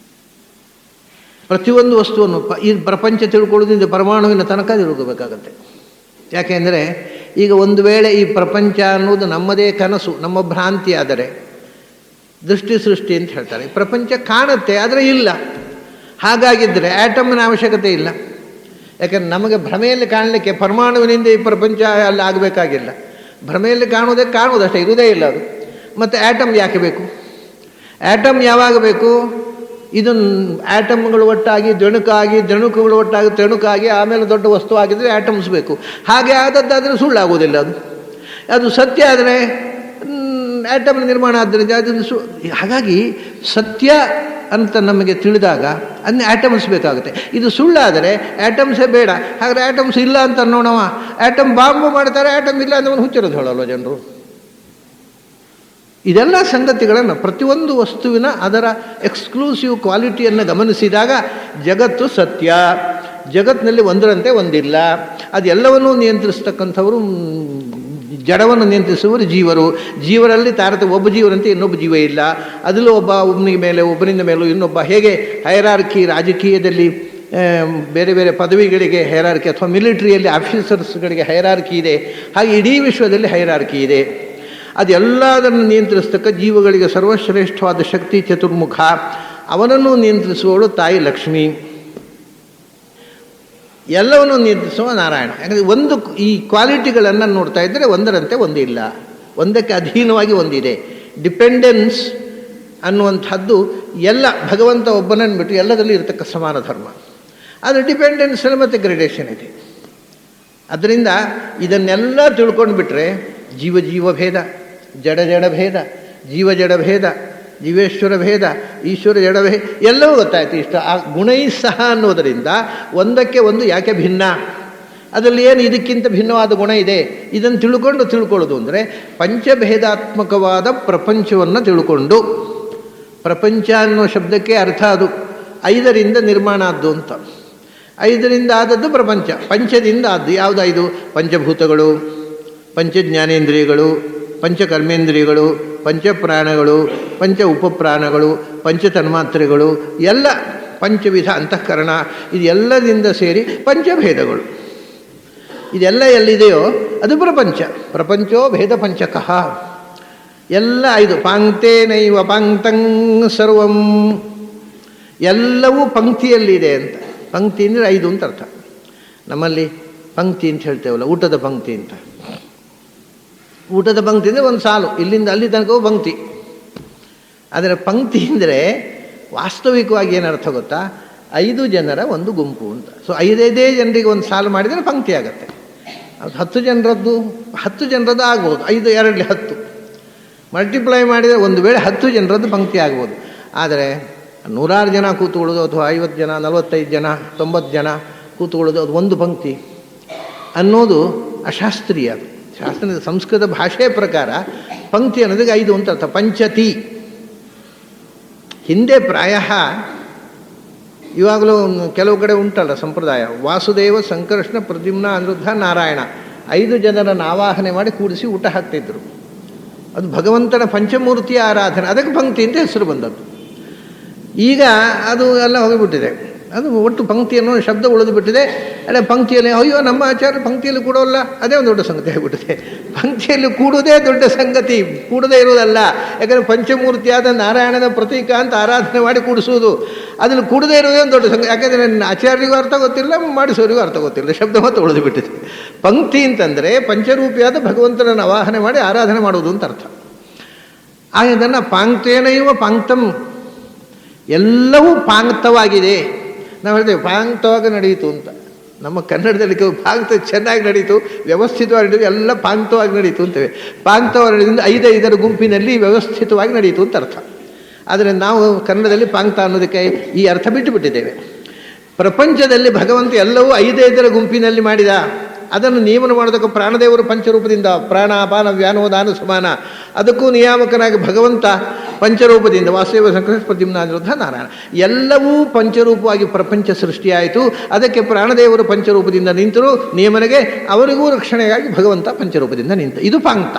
ಪ್ರತಿಯೊಂದು ವಸ್ತುವನ್ನು ಈ ಪ್ರಪಂಚ ತಿಳ್ಕೊಳ್ಳೋದ್ರಿಂದ ಪರಮಾಣುವಿನ ತನಕ ತಿಳ್ಕೋಬೇಕಾಗತ್ತೆ. ಯಾಕೆಂದರೆ ಈಗ ಒಂದು ವೇಳೆ ಈ ಪ್ರಪಂಚ ಅನ್ನೋದು ನಮ್ಮದೇ ಕನಸು, ನಮ್ಮ ಭ್ರಾಂತಿ ಆದರೆ, ಸೃಷ್ಟಿ ಅಂತ ಹೇಳ್ತಾರೆ, ಪ್ರಪಂಚ ಕಾಣುತ್ತೆ ಆದರೆ ಇಲ್ಲ. ಹಾಗಾಗಿದ್ದರೆ ಆ್ಯಟಮ್ನ ಅವಶ್ಯಕತೆ ಇಲ್ಲ. ಯಾಕೆಂದರೆ ನಮಗೆ ಭ್ರಮೆಯಲ್ಲಿ ಕಾಣಲಿಕ್ಕೆ ಪರಮಾಣುವಿನಿಂದ ಈ ಪ್ರಪಂಚ ಅಲ್ಲಿ ಆಗಬೇಕಾಗಿಲ್ಲ. ಭ್ರಮೆಯಲ್ಲಿ ಕಾಣುವುದಷ್ಟೇ, ಇರುವುದೇ ಇಲ್ಲ ಅದು. ಮತ್ತು ಆ್ಯಟಮ್ ಯಾಕೆ ಬೇಕು? ಆ್ಯಟಮ್ ಯಾವಾಗ ಬೇಕು? ಇದನ್ನು ಆ್ಯಟಮ್ಗಳು ಒಟ್ಟಾಗಿ ದಣುಕುಗಳು ಒಟ್ಟಾಗಿ ತೆಣುಕಾಗಿ ಆಮೇಲೆ ದೊಡ್ಡ ವಸ್ತು ಆಗಿದ್ದರೆ ಆ್ಯಟಮ್ಸ್ ಬೇಕು. ಹಾಗೆ ಆದದ್ದಾದರೆ ಸುಳ್ಳಾಗುವುದಿಲ್ಲ. ಅದು ಸತ್ಯ ಆದರೆ ಆ್ಯಟಮ್ನ ನಿರ್ಮಾಣ ಆದ್ದರಿಂದ ಅದು ಹಾಗಾಗಿ ಸತ್ಯ ಅಂತ ನಮಗೆ ತಿಳಿದಾಗ ಅದನ್ನ ಆ್ಯಟಮ್ಸ್ ಬೇಕಾಗುತ್ತೆ. ಇದು ಸುಳ್ಳಾದರೆ ಆ್ಯಟಮ್ಸೇ ಬೇಡ. ಹಾಗಾದರೆ ಆ್ಯಟಮ್ಸ್ ಇಲ್ಲ ಅಂತ ಅನ್ನೋಣವ. ಆ್ಯಟಮ್ ಬಾಂಬು ಮಾಡ್ತಾರೆ, ಆ್ಯಟಮ್ ಇಲ್ಲ ಅಂತ ಹುಚ್ಚಿರೋದು ಹೇಳಲ್ವ ಜನರು. ಇದೆಲ್ಲ ಸಂಗತಿಗಳನ್ನು ಪ್ರತಿಯೊಂದು ವಸ್ತುವಿನ ಅದರ ಎಕ್ಸ್ಕ್ಲೂಸಿವ್ ಕ್ವಾಲಿಟಿಯನ್ನು ಗಮನಿಸಿದಾಗ ಜಗತ್ತು ಸತ್ಯ. ಜಗತ್ತಿನಲ್ಲಿ ಒಂದರಂತೆ ಒಂದಿಲ್ಲ. ಅದೆಲ್ಲವನ್ನೂ ನಿಯಂತ್ರಿಸ್ತಕ್ಕಂಥವರು, ಜಡವನ್ನು ನಿಯಂತ್ರಿಸುವವರು ಜೀವರು. ಜೀವರಲ್ಲಿ ತಾರತಮ್ಯ, ಒಬ್ಬ ಜೀವರಂತೆ ಇನ್ನೊಬ್ಬ ಜೀವ ಇಲ್ಲ. ಅದರಲ್ಲೂ ಒಬ್ಬನಿಂದ ಮೇಲೂ ಇನ್ನೊಬ್ಬ. ಹೇಗೆ ಹೈರಾರ್ಕಿ ರಾಜಕೀಯದಲ್ಲಿ ಬೇರೆ ಬೇರೆ ಪದವಿಗಳಿಗೆ ಹೈರಾರ್ಕಿ, ಅಥವಾ ಮಿಲಿಟರಿಯಲ್ಲಿ ಆಫೀಸರ್ಸ್ಗಳಿಗೆ ಹೈರಾರ್ಕಿ ಇದೆ, ಹಾಗೆ ಇಡೀ ವಿಶ್ವದಲ್ಲಿ ಹೈರಾರ್ಕಿ ಇದೆ. ಅದೆಲ್ಲದನ್ನು ನಿಯಂತ್ರಿಸ್ತಕ್ಕ ಜೀವಗಳಿಗೆ ಸರ್ವಶ್ರೇಷ್ಠವಾದ ಶಕ್ತಿ ಚತುರ್ಮುಖ. ಅವನನ್ನು ನಿಯಂತ್ರಿಸುವವಳು ತಾಯಿ ಲಕ್ಷ್ಮಿ. ಎಲ್ಲವನ್ನೂ ನಿಯಂತ್ರಿಸುವ ನಾರಾಯಣ. ಯಾಕಂದರೆ ಈ ಕ್ವಾಲಿಟಿಗಳನ್ನು ನೋಡ್ತಾ ಇದ್ದರೆ ಒಂದರಂತೆ ಒಂದಿಲ್ಲ, ಒಂದಕ್ಕೆ ಅಧೀನವಾಗಿ ಒಂದಿದೆ. ಡಿಪೆಂಡೆನ್ಸ್ ಅನ್ನುವಂಥದ್ದು ಎಲ್ಲ ಭಗವಂತ ಒಬ್ಬನನ್ನು ಬಿಟ್ಟು ಎಲ್ಲದರಲ್ಲಿ ಇರತಕ್ಕ ಸಮಾನ ಧರ್ಮ. ಆದರೆ ಡಿಪೆಂಡೆನ್ಸಲ್ಲಿ ಮತ್ತು ಗ್ರೇಡೇಷನ್ ಇದೆ. ಅದರಿಂದ ಇದನ್ನೆಲ್ಲ ತಿಳ್ಕೊಂಡು ಬಿಟ್ಟರೆ ಜೀವ ಜೀವ ಭೇದ, ಜಡ ಜಡ ಭೇದ, ಜೀವ ಜಡ ಭೇದ, ಜೀವೇಶ್ವರ ಭೇದ, ಈಶ್ವರ ಜಡ ಭೇದ ಎಲ್ಲವೂ ಗೊತ್ತಾಯ್ತು. ಇಷ್ಟ ಆ ಗುಣೈ ಸಹ ಅನ್ನೋದರಿಂದ ಒಂದಕ್ಕೆ ಒಂದು ಯಾಕೆ ಭಿನ್ನ, ಅದರಲ್ಲಿ ಏನು ಇದಕ್ಕಿಂತ ಭಿನ್ನವಾದ ಗುಣ ಇದೆ, ಇದನ್ನು ತಿಳ್ಕೊಳ್ಳೋದು ಅಂದರೆ ಪಂಚಭೇದಾತ್ಮಕವಾದ ಪ್ರಪಂಚವನ್ನು ತಿಳ್ಕೊಂಡು. ಪ್ರಪಂಚ ಅನ್ನೋ ಶಬ್ದಕ್ಕೆ ಅರ್ಥ ಅದು 5ರಿಂದ ನಿರ್ಮಾಣ ಆದ್ದು ಅಂತ. 5ರಿಂದ ಆದದ್ದು ಪ್ರಪಂಚ, ಪಂಚದಿಂದ ಆದ್ದು. ಯಾವುದಾಯ್ದು? ಪಂಚಭೂತಗಳು, ಪಂಚಜ್ಞಾನೇಂದ್ರಿಯಗಳು, ಪಂಚಕರ್ಮೇಂದ್ರಿಯಗಳು, ಪಂಚಪ್ರಾಣಗಳು, ಪಂಚ ಉಪಪ್ರಾಣಗಳು, ಪಂಚತನ್ಮಾತ್ರೆಗಳು, ಎಲ್ಲ ಪಂಚವಿಧ ಅಂತಃಕರಣ, ಇದೆಲ್ಲದಿಂದ ಸೇರಿ ಪಂಚಭೇದಗಳು. ಇದೆಲ್ಲ ಎಲ್ಲಿದೆಯೋ ಅದು ಪ್ರಪಂಚ. ಪ್ರಪಂಚೋ ಭೇದ ಪಂಚಕಃ. ಎಲ್ಲ 5 ಪಾಂಕ್ತೇನೈವ ಪಾಂಕ್ತಂ ಸರ್ವಂ, ಎಲ್ಲವೂ ಪಂಕ್ತಿಯಲ್ಲಿದೆ ಅಂತ. ಪಂಕ್ತಿ ಅಂದರೆ 5 ಅಂತ ಅರ್ಥ. ನಮ್ಮಲ್ಲಿ ಪಂಕ್ತಿ ಅಂತ ಹೇಳ್ತೇವಲ್ಲ, ಊಟದ ಪಂಕ್ತಿ ಅಂತ. ಊಟದ ಪಂಕ್ತಿ ಅಂದರೆ ಒಂದು ಸಾಲು, ಇಲ್ಲಿಂದ ಅಲ್ಲಿ ತನಕವೂ ಪಂಕ್ತಿ. ಆದರೆ ಪಂಕ್ತಿ ಅಂದರೆ ವಾಸ್ತವಿಕವಾಗಿ ಏನರ್ಥ ಗೊತ್ತಾ? 5 ಜನರ ಒಂದು ಗುಂಪು ಅಂತ. ಸೊ 5 ಜನರಿಗೆ ಒಂದು ಸಾಲು ಮಾಡಿದರೆ ಪಂಕ್ತಿ ಆಗುತ್ತೆ. ಅದು 10 ಜನರದ್ದು ಆಗ್ಬೋದು. 5 2 10 ಮಲ್ಟಿಪ್ಲೈ ಮಾಡಿದರೆ ಒಂದು ವೇಳೆ 10 ಜನರದ್ದು ಪಂಕ್ತಿ ಆಗ್ಬೋದು. ಆದರೆ 100 ಜನ ಕೂತ್ಕೊಳ್ಳೋದು, ಅಥವಾ 50 ಜನ, 45 ಜನ, 90 ಜನ ಕೂತ್ಕೊಳ್ಳೋದು, ಅದು ಒಂದು ಪಂಕ್ತಿ ಅನ್ನೋದು ಅಶಾಸ್ತ್ರೀಯ. ಅದು ಶಾಸ್ತ್ರದ ಸಂಸ್ಕೃತ ಭಾಷೆಯ ಪ್ರಕಾರ ಪಂಕ್ತಿ ಅನ್ನೋದಕ್ಕೆ 5 ಅಂತ ಅರ್ಥ. ಪಂಚತಿ ಹಿಂದೆ ಪ್ರಾಯ ಇವಾಗಲೂ ಕೆಲವು ಕಡೆ ಉಂಟಲ್ಲ ಸಂಪ್ರದಾಯ, ವಾಸುದೇವ, ಸಂಕರ್ಷಣ, ಪ್ರದ್ಯುಮ್ನ, ಅನಿರುದ್ಧ, ನಾರಾಯಣ 5 ಜನರನ್ನು ಆವಾಹನೆ ಮಾಡಿ ಕೂಡಿಸಿ ಊಟ ಹಾಕ್ತಿದ್ರು. ಅದು ಭಗವಂತನ ಪಂಚಮೂರ್ತಿಯ ಆರಾಧನೆ, ಅದಕ್ಕೆ ಪಂಕ್ತಿ ಅಂತ ಹೆಸರು ಬಂದದ್ದು. ಈಗ ಅದು ಎಲ್ಲ ಹೋಗಿಬಿಟ್ಟಿದೆ. ಅದು ಒಟ್ಟು ಪಂಕ್ತಿ ಅನ್ನೋ ಶಬ್ದ ಉಳಿದು ಬಿಟ್ಟಿದೆ. ಅಲ್ಲ, ಪಂಕ್ತಿಯಲ್ಲಿ ಅಯ್ಯೋ ನಮ್ಮ ಆಚಾರ್ಯ ಪಂಕ್ತಿಯಲ್ಲಿ ಕೂಡೋಲ್ಲ, ಅದೇ ಒಂದು ದೊಡ್ಡ ಸಂಗತಿ ಆಗಿಬಿಟ್ಟಿದೆ. ಪಂಕ್ತಿಯಲ್ಲಿ ಕೂಡುವುದೇ ದೊಡ್ಡ ಸಂಗತಿ, ಕೂಡದೇ ಇರೋದಲ್ಲ. ಯಾಕಂದರೆ ಪಂಚಮೂರ್ತಿಯಾದ ನಾರಾಯಣನ ಪ್ರತೀಕ ಅಂತ ಆರಾಧನೆ ಮಾಡಿ ಕೂಡಿಸೋದು, ಅದ್ರಲ್ಲಿ ಕೂಡದೇ ಇರೋದೇ ಒಂದು ದೊಡ್ಡ ಸಂಗತಿ. ಯಾಕೆಂದರೆ ನನ್ನ ಆಚಾರ್ಯರಿಗೂ ಅರ್ಥ ಗೊತ್ತಿಲ್ಲ, ಮಾಡಿಸೋರಿಗೂ ಅರ್ಥ ಗೊತ್ತಿಲ್ಲ, ಶಬ್ದ ಮತ್ತು ಉಳಿದು ಬಿಟ್ಟಿದೆ. ಪಂಕ್ತಿ ಅಂತಂದರೆ ಪಂಚರೂಪಿಯಾದ ಭಗವಂತನನ್ನು ಆವಾಹನೆ ಮಾಡಿ ಆರಾಧನೆ ಮಾಡುವುದು ಅಂತ ಅರ್ಥ. ಅದನ್ನು ಪಾಂಕ್ತೇನೈವ ಪಾಂಕ್ತಂ, ಎಲ್ಲವೂ ಪಾಂಕ್ತವಾಗಿದೆ. ನಾವು ಹೇಳ್ತೇವೆ ಪಾಂಕ್ತವಾಗಿ ನಡೆಯಿತು ಅಂತ. ನಮ್ಮ ಕನ್ನಡದಲ್ಲಿ ಪಾಂಕ್ತ ಚೆನ್ನಾಗಿ ನಡೀತು, ವ್ಯವಸ್ಥಿತವಾಗಿ ನಡೀತು, ಎಲ್ಲ ಪಾಂಕ್ತವಾಗಿ ನಡೀತು ಅಂತೇವೆ. ಪಾಂಕ್ತವಾಗಿ ನಡೆದಿಂದ 5 ಗುಂಪಿನಲ್ಲಿ ವ್ಯವಸ್ಥಿತವಾಗಿ ನಡೀತು ಅಂತ ಅರ್ಥ. ಆದರೆ ನಾವು ಕನ್ನಡದಲ್ಲಿ ಪಾಂಕ್ತ ಅನ್ನೋದಕ್ಕೆ ಈ ಅರ್ಥ ಬಿಟ್ಟು ಬಿಟ್ಟಿದ್ದೇವೆ. ಪ್ರಪಂಚದಲ್ಲಿ ಭಗವಂತ ಎಲ್ಲವೂ 5 ಗುಂಪಿನಲ್ಲಿ ಮಾಡಿದ. ಅದನ್ನು ನಿಯಮನ ಮಾಡೋದಕ್ಕೆ ಪ್ರಾಣದೇವರು ಪಂಚರೂಪದಿಂದ, ಪ್ರಾಣ ಅಪಾನ ವ್ಯಾನೋದಾನ ಸಮಾನ, ಅದಕ್ಕೂ ನಿಯಾಮಕನಾಗಿ ಭಗವಂತ ಪಂಚರೂಪದಿಂದ, ವಾಸುದೇವ, ಸಂಕರ್ಷಣ, ಪ್ರದ್ಯುಮ್ನ, ಅನಿರುದ್ಧ, ನಾರಾಯಣ ಎಲ್ಲವೂ ಪಂಚರೂಪವಾಗಿ ಪ್ರಪಂಚ ಸೃಷ್ಟಿಯಾಯಿತು. ಅದಕ್ಕೆ ಪ್ರಾಣದೇವರು ಪಂಚರೂಪದಿಂದ ನಿಂತರು ನಿಯಮನೆಗೆ, ಅವರಿಗೂ ರಕ್ಷಣೆಗಾಗಿ ಭಗವಂತ ಪಂಚರೂಪದಿಂದ ನಿಂತ. ಇದು ಪಾಂಕ್ತ.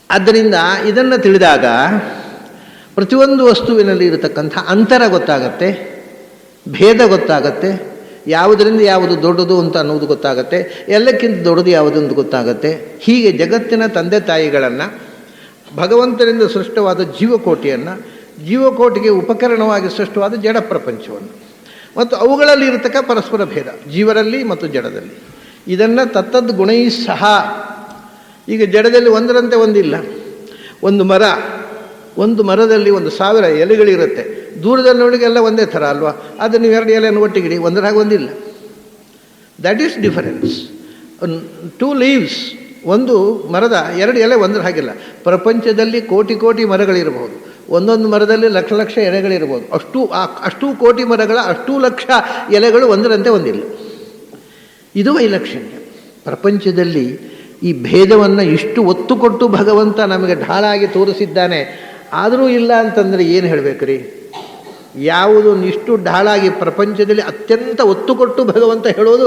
ಆದ್ದರಿಂದ ಇದನ್ನು ತಿಳಿದಾಗ ಪ್ರತಿಯೊಂದು ವಸ್ತುವಿನಲ್ಲಿ ಇರತಕ್ಕಂಥ ಅಂತರ ಗೊತ್ತಾಗತ್ತೆ, ಭೇದ ಗೊತ್ತಾಗತ್ತೆ, ಯಾವುದರಿಂದ ಯಾವುದು ದೊಡ್ಡದು ಅಂತ ಅನ್ನೋದು ಗೊತ್ತಾಗತ್ತೆ, ಎಲ್ಲಕ್ಕಿಂತ ದೊಡ್ಡದು ಯಾವುದು ಅಂತ ಗೊತ್ತಾಗತ್ತೆ. ಹೀಗೆ ಜಗತ್ತಿನ ತಂದೆ ತಾಯಿಗಳನ್ನು, ಭಗವಂತನಿಂದ ಸೃಷ್ಟವಾದ ಜೀವಕೋಟಿಯನ್ನು, ಜೀವಕೋಟಿಗೆ ಉಪಕರಣವಾಗಿ ಸೃಷ್ಟವಾದ ಜಡ ಪ್ರಪಂಚವನ್ನು, ಮತ್ತು ಅವುಗಳಲ್ಲಿ ಇರತಕ್ಕ ಪರಸ್ಪರ ಭೇದ ಜೀವರಲ್ಲಿ ಮತ್ತು ಜಡದಲ್ಲಿ, ಇದನ್ನು ತತ್ತದ್ದು ಗುಣೈ ಸಹ. ಈಗ ಜಡದಲ್ಲಿ ಒಂದರಂತೆ ಒಂದಿಲ್ಲ. ಒಂದು ಮರದಲ್ಲಿ 1000 ಎಲೆಗಳಿರುತ್ತೆ. ದೂರದಲ್ಲಿ ನೋಡಿಗೆಲ್ಲ ಒಂದೇ ಥರ ಅಲ್ವಾ? ಆದರೆ ನೀವು 2 ಎಲೆಯನ್ನು ಒಟ್ಟಿಗಿಡಿ, ಒಂದರಾಗ ಒಂದಿಲ್ಲ. That is difference. 2 ಲೀವ್ಸ್, ಒಂದು ಮರದ 2 ಎಲೆ ಒಂದರ ಹಾಗಿಲ್ಲ. ಪ್ರಪಂಚದಲ್ಲಿ ಕೋಟಿ ಮರಗಳಿರಬಹುದು, ಒಂದೊಂದು ಮರದಲ್ಲಿ ಲಕ್ಷ ಎಲೆಗಳಿರ್ಬೋದು. ಅಷ್ಟು ಕೋಟಿ ಮರಗಳ ಅಷ್ಟು ಲಕ್ಷ ಎಲೆಗಳು ಒಂದರಂತೆ ಒಂದಿಲ್ಲ. ಇದು ವೈಲಕ್ಷಣ್ಯ. ಪ್ರಪಂಚದಲ್ಲಿ ಈ ಭೇದವನ್ನು ಇಷ್ಟು ಒತ್ತು ಕೊಟ್ಟು ಭಗವಂತ ನಮಗೆ ಢಾಳಾಗಿ ತೋರಿಸಿದ್ದಾನೆ. ಆದರೂ ಇಲ್ಲ ಅಂತಂದರೆ ಏನು ಹೇಳಬೇಕ್ರಿ? ಯಾವುದು ಇಷ್ಟು ಢಾಳಾಗಿ ಪ್ರಪಂಚದಲ್ಲಿ ಅತ್ಯಂತ ಒತ್ತು ಕೊಟ್ಟು ಭಗವಂತ ಹೇಳೋದು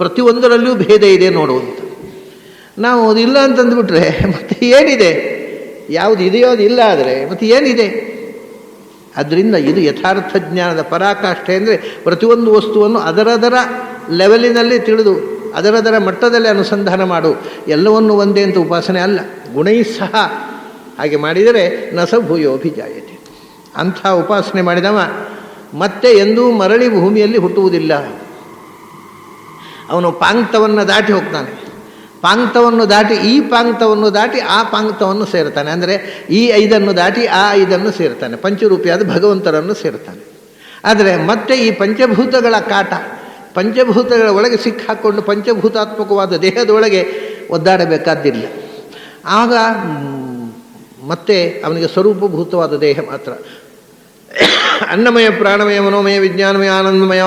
ಪ್ರತಿಯೊಂದರಲ್ಲಿಯೂ ಭೇದ ಇದೆ ನೋಡುವಂತ. ನಾವು ಅದು ಇಲ್ಲ ಅಂತಂದುಬಿಟ್ರೆ ಮತ್ತೆ ಏನಿದೆ? ಯಾವುದು ಇದೆಯೋ ಅದು ಇಲ್ಲ ಆದರೆ ಮತ್ತೆ ಏನಿದೆ? ಅದರಿಂದ ಇದು ಯಥಾರ್ಥ ಜ್ಞಾನದ ಪರಾಕಾಷ್ಠೆ. ಅಂದರೆ ಪ್ರತಿಯೊಂದು ವಸ್ತುವನ್ನು ಅದರದರ ಲೆವೆಲಿನಲ್ಲಿ ತಿಳಿದು ಅದರದರ ಮಟ್ಟದಲ್ಲಿ ಅನುಸಂಧಾನ ಮಾಡು. ಎಲ್ಲವನ್ನು ಒಂದೇ ಅಂತ ಉಪಾಸನೆ ಅಲ್ಲ, ಗುಣೈ ಸಹ. ಹಾಗೆ ಮಾಡಿದರೆ ನಸ ಭೂಯೋಭಿಜಾಯತೆ. ಅಂಥ ಉಪಾಸನೆ ಮಾಡಿದವ ಮತ್ತೆ ಎಂದೂ ಮರಳಿ ಭೂಮಿಯಲ್ಲಿ ಹುಟ್ಟುವುದಿಲ್ಲ. ಅವನು ಪಾಂಕ್ತವನ್ನು ದಾಟಿ ಹೋಗ್ತಾನೆ. ಪಾಂಕ್ತವನ್ನು ದಾಟಿ ಈ ಪಾಂಕ್ತವನ್ನು ದಾಟಿ ಆ ಪಾಂಕ್ತವನ್ನು ಸೇರ್ತಾನೆ. ಅಂದರೆ ಈ 5 ದಾಟಿ ಆ 5 ಸೇರ್ತಾನೆ. ಪಂಚರೂಪಿಯಾದ ಭಗವಂತರನ್ನು ಸೇರ್ತಾನೆ. ಆದರೆ ಮತ್ತೆ ಈ ಪಂಚಭೂತಗಳ ಕಾಟ, ಪಂಚಭೂತಗಳ ಒಳಗೆ ಸಿಕ್ಕಾಕ್ಕೊಂಡು ಪಂಚಭೂತಾತ್ಮಕವಾದ ದೇಹದೊಳಗೆ ಒದ್ದಾಡಬೇಕಾದ್ದಿಲ್ಲ. ಆಗ ಮತ್ತೆ ಅವನಿಗೆ ಸ್ವರೂಪಭೂತವಾದ ದೇಹ ಮಾತ್ರ. ಅನ್ನಮಯ ಪ್ರಾಣಮಯ ಮನೋಮಯ ವಿಜ್ಞಾನಮಯ ಆನಂದಮಯ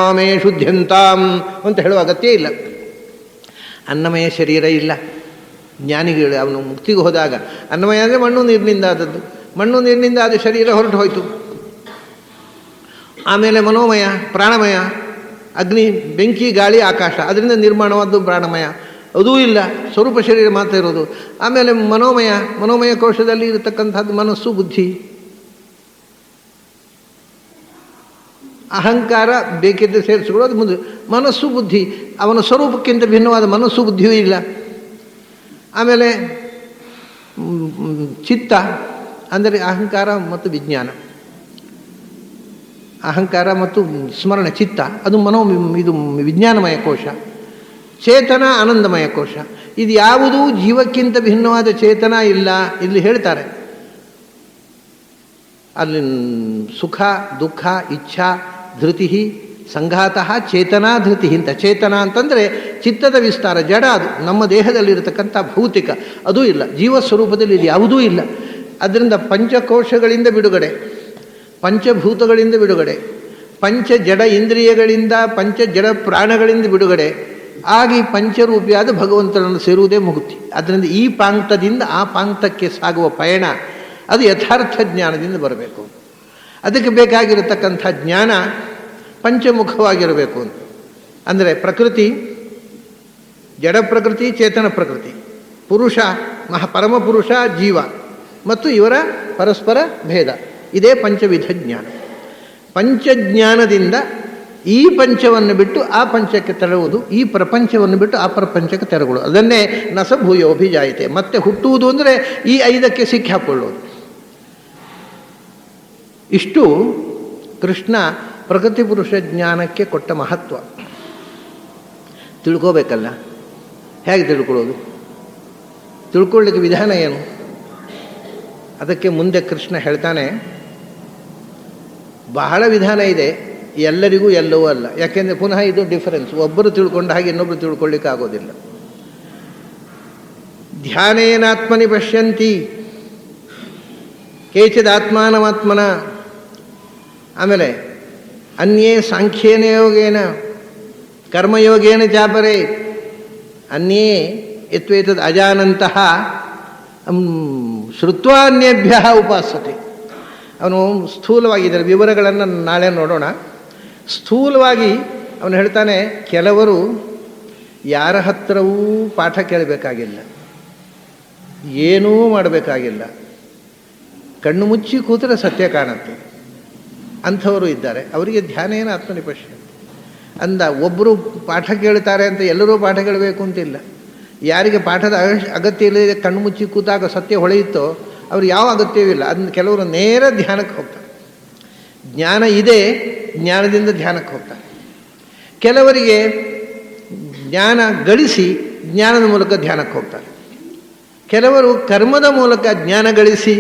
ಶುದ್ಧಂತಾಂ ಅಂತ ಹೇಳುವ ಅಗತ್ಯ ಇಲ್ಲ. ಅನ್ನಮಯ ಶರೀರ ಇಲ್ಲ. ಜ್ಞಾನಿಗಳು ಅವನು ಮುಕ್ತಿಗೆ ಹೋದಾಗ ಅನ್ನಮಯ ಅಂದರೆ ಮಣ್ಣು ನೀರಿನಿಂದ ಆದದ್ದು, ಮಣ್ಣು ನೀರಿನಿಂದ ಆದ ಶರೀರ ಹೊರಟು ಹೋಯಿತು. ಆಮೇಲೆ ಮನೋಮಯ ಪ್ರಾಣಮಯ, ಅಗ್ನಿ ಬೆಂಕಿ ಗಾಳಿ ಆಕಾಶ, ಅದರಿಂದ ನಿರ್ಮಾಣವಾದ್ದು ಪ್ರಾಣಮಯ, ಅದೂ ಇಲ್ಲ, ಸ್ವರೂಪ ಶರೀರ ಮಾತ್ರ ಇರೋದು. ಆಮೇಲೆ ಮನೋಮಯ ಕೋಶದಲ್ಲಿ ಇರತಕ್ಕಂಥದ್ದು ಮನಸ್ಸು ಬುದ್ಧಿ ಅಹಂಕಾರ ಬೇಕಿದ್ದರೆ ಸೇರಿಸಿಕೊಳ್ಳೋದು ಮುಂದೆ. ಮನಸ್ಸು ಬುದ್ಧಿ ಅವನ ಸ್ವರೂಪಕ್ಕಿಂತ ಭಿನ್ನವಾದ ಮನಸ್ಸು ಬುದ್ಧಿಯೂ ಇಲ್ಲ. ಆಮೇಲೆ ಚಿತ್ತ ಅಂದರೆ ಅಹಂಕಾರ ಮತ್ತು ವಿಜ್ಞಾನ, ಅಹಂಕಾರ ಮತ್ತು ಸ್ಮರಣೆ ಚಿತ್ತ, ಅದು ಇದು ವಿಜ್ಞಾನಮಯ ಕೋಶ. ಚೇತನ ಆನಂದಮಯ ಕೋಶ. ಇದು ಯಾವುದೂ ಜೀವಕ್ಕಿಂತ ಭಿನ್ನವಾದ ಚೇತನ ಇಲ್ಲ. ಇಲ್ಲಿ ಹೇಳ್ತಾರೆ ಅಲ್ಲಿ ಸುಖ ದುಃಖ ಇಚ್ಛಾ ಧೃತಿ ಸಂಘಾತ ಚೇತನಾ ಧೃತಿ ಅಂತ. ಚೇತನ ಅಂತಂದರೆ ಚಿತ್ತದ ವಿಸ್ತಾರ, ಜಡ, ಅದು ನಮ್ಮ ದೇಹದಲ್ಲಿರತಕ್ಕಂಥ ಭೌತಿಕ, ಅದೂ ಇಲ್ಲ. ಜೀವಸ್ವರೂಪದಲ್ಲಿ ಇದು ಯಾವುದೂ ಇಲ್ಲ. ಅದರಿಂದ ಪಂಚಕೋಶಗಳಿಂದ ಬಿಡುಗಡೆ, ಪಂಚಭೂತಗಳಿಂದ ಬಿಡುಗಡೆ, ಪಂಚ ಜಡ ಇಂದ್ರಿಯಗಳಿಂದ ಪಂಚ ಜಡ ಪ್ರಾಣಗಳಿಂದ ಬಿಡುಗಡೆ ಆಗಿ ಪಂಚರೂಪಿಯಾದ ಭಗವಂತನನ್ನು ಸೇರುವುದೇ ಮುಕ್ತಿ. ಅದರಿಂದ ಈ ಪಾಂಕ್ತದಿಂದ ಆ ಪಾಂಕ್ತಕ್ಕೆ ಸಾಗುವ ಪಯಣ ಅದು ಯಥಾರ್ಥ ಜ್ಞಾನದಿಂದ ಬರಬೇಕು. ಅದಕ್ಕೆ ಬೇಕಾಗಿರತಕ್ಕಂಥ ಜ್ಞಾನ ಪಂಚಮುಖವಾಗಿರಬೇಕು ಅಂತ. ಅಂದರೆ ಪ್ರಕೃತಿ, ಜಡ ಪ್ರಕೃತಿ, ಚೇತನ ಪ್ರಕೃತಿ, ಪುರುಷ ಪರಮಪುರುಷ ಜೀವ ಮತ್ತು ಇವರ ಪರಸ್ಪರ ಭೇದ, ಇದೇ ಪಂಚವಿಧ ಜ್ಞಾನ. ಪಂಚಜ್ಞಾನದಿಂದ ಈ ಪಂಚವನ್ನು ಬಿಟ್ಟು ಆ ಪಂಚಕ್ಕೆ ತೆರಳುವುದು, ಈ ಪ್ರಪಂಚವನ್ನು ಬಿಟ್ಟು ಆ ಪ್ರಪಂಚಕ್ಕೆ ತೆರಳುವುದು. ಅದನ್ನೇ ನಸಭೂಯೋಭಿಜಾಯಿತೆ. ಮತ್ತೆ ಹುಟ್ಟುವುದು ಅಂದರೆ ಈ ಐದಕ್ಕೆ ಸಿಕ್ಕಿ ಹಾಕ್ಕೊಳ್ಳೋದು. ಇಷ್ಟು ಕೃಷ್ಣ ಪ್ರಕೃತಿ ಪುರುಷ ಜ್ಞಾನಕ್ಕೆ ಕೊಟ್ಟ ಮಹತ್ವ. ತಿಳ್ಕೋಬೇಕಲ್ಲ, ಹೇಗೆ ತಿಳ್ಕೊಳ್ಳೋದು? ತಿಳ್ಕೊಳ್ಳಿಕ್ಕೆ ವಿಧಾನ ಏನು? ಅದಕ್ಕೆ ಮುಂದೆ ಕೃಷ್ಣ ಹೇಳ್ತಾನೆ, ಬಹಳ ವಿಧಾನ ಇದೆ, ಎಲ್ಲರಿಗೂ ಎಲ್ಲವೂ ಅಲ್ಲ. ಯಾಕೆಂದರೆ ಪುನಃ ಇದು ಡಿಫರೆನ್ಸ್. ಒಬ್ಬರು ತಿಳ್ಕೊಂಡ ಹಾಗೆ ಇನ್ನೊಬ್ಬರು ತಿಳ್ಕೊಳ್ಳಿಕ್ಕೆ ಆಗೋದಿಲ್ಲ. ಧ್ಯಾನೇನಾತ್ಮನಿ ಪಶ್ಯಂತಿ ಕೇಚಿದಾತ್ಮಾನಮಾತ್ಮನ. ಆಮೇಲೆ ಅನ್ಯೇ ಸಾಂಖ್ಯೇನ ಯೋಗೇನ ಕರ್ಮಯೋಗೇನ ಚಾಪರೆ ಅನ್ಯೇ ಯತ್ವೇತದ್ ಅಜಾನಂತಹ ಶ್ರುತ್ವಾನ್ಯೇಭ್ಯ ಉಪಾಸತೆ. ಅವನು ಸ್ಥೂಲವಾಗಿದ್ದಾರೆ, ವಿವರಗಳನ್ನು ನಾಳೆ ನೋಡೋಣ. ಸ್ಥೂಲವಾಗಿ ಅವನು ಹೇಳ್ತಾನೆ, ಕೆಲವರು ಯಾರ ಹತ್ತಿರವೂ ಪಾಠ ಕೇಳಬೇಕಾಗಿಲ್ಲ, ಏನೂ ಮಾಡಬೇಕಾಗಿಲ್ಲ, ಕಣ್ಣು ಮುಚ್ಚಿ ಕೂತರೆ ಸತ್ಯ ಕಾಣುತ್ತೆ, ಅಂಥವರು ಇದ್ದಾರೆ. ಅವರಿಗೆ ಧ್ಯಾನ ಏನು ಆತ್ಮನಿಪಶ್ಯ ಅಂದ. ಒಬ್ಬರು ಪಾಠ ಕೇಳ್ತಾರೆ ಅಂತ ಎಲ್ಲರೂ ಪಾಠ ಕೇಳಬೇಕು ಅಂತಿಲ್ಲ. ಯಾರಿಗೆ ಪಾಠದ ಅಗತ್ಯ ಇಲ್ಲದೆ ಕಣ್ಣು ಮುಚ್ಚಿ ಕೂತಾಗ ಸತ್ಯ ಹೊಳೆಯುತ್ತೋ ಅವ್ರಿಗೆ ಯಾವ ಅಗತ್ಯವಿಲ್ಲ. ಅದನ್ನು ಕೆಲವರು ನೇರ ಧ್ಯಾನಕ್ಕೆ ಹೋಗ್ತಾರೆ. ಜ್ಞಾನ ಇದೆ, ಜ್ಞಾನದಿಂದ ಧ್ಯಾನಕ್ಕೆ ಹೋಗ್ತಾರೆ. ಕೆಲವರಿಗೆ ಜ್ಞಾನ ಗಳಿಸಿ ಜ್ಞಾನದ ಮೂಲಕ ಧ್ಯಾನಕ್ಕೆ ಹೋಗ್ತಾರೆ. ಕೆಲವರು ಕರ್ಮದ ಮೂಲಕ ಜ್ಞಾನ ಗಳಿಸಿ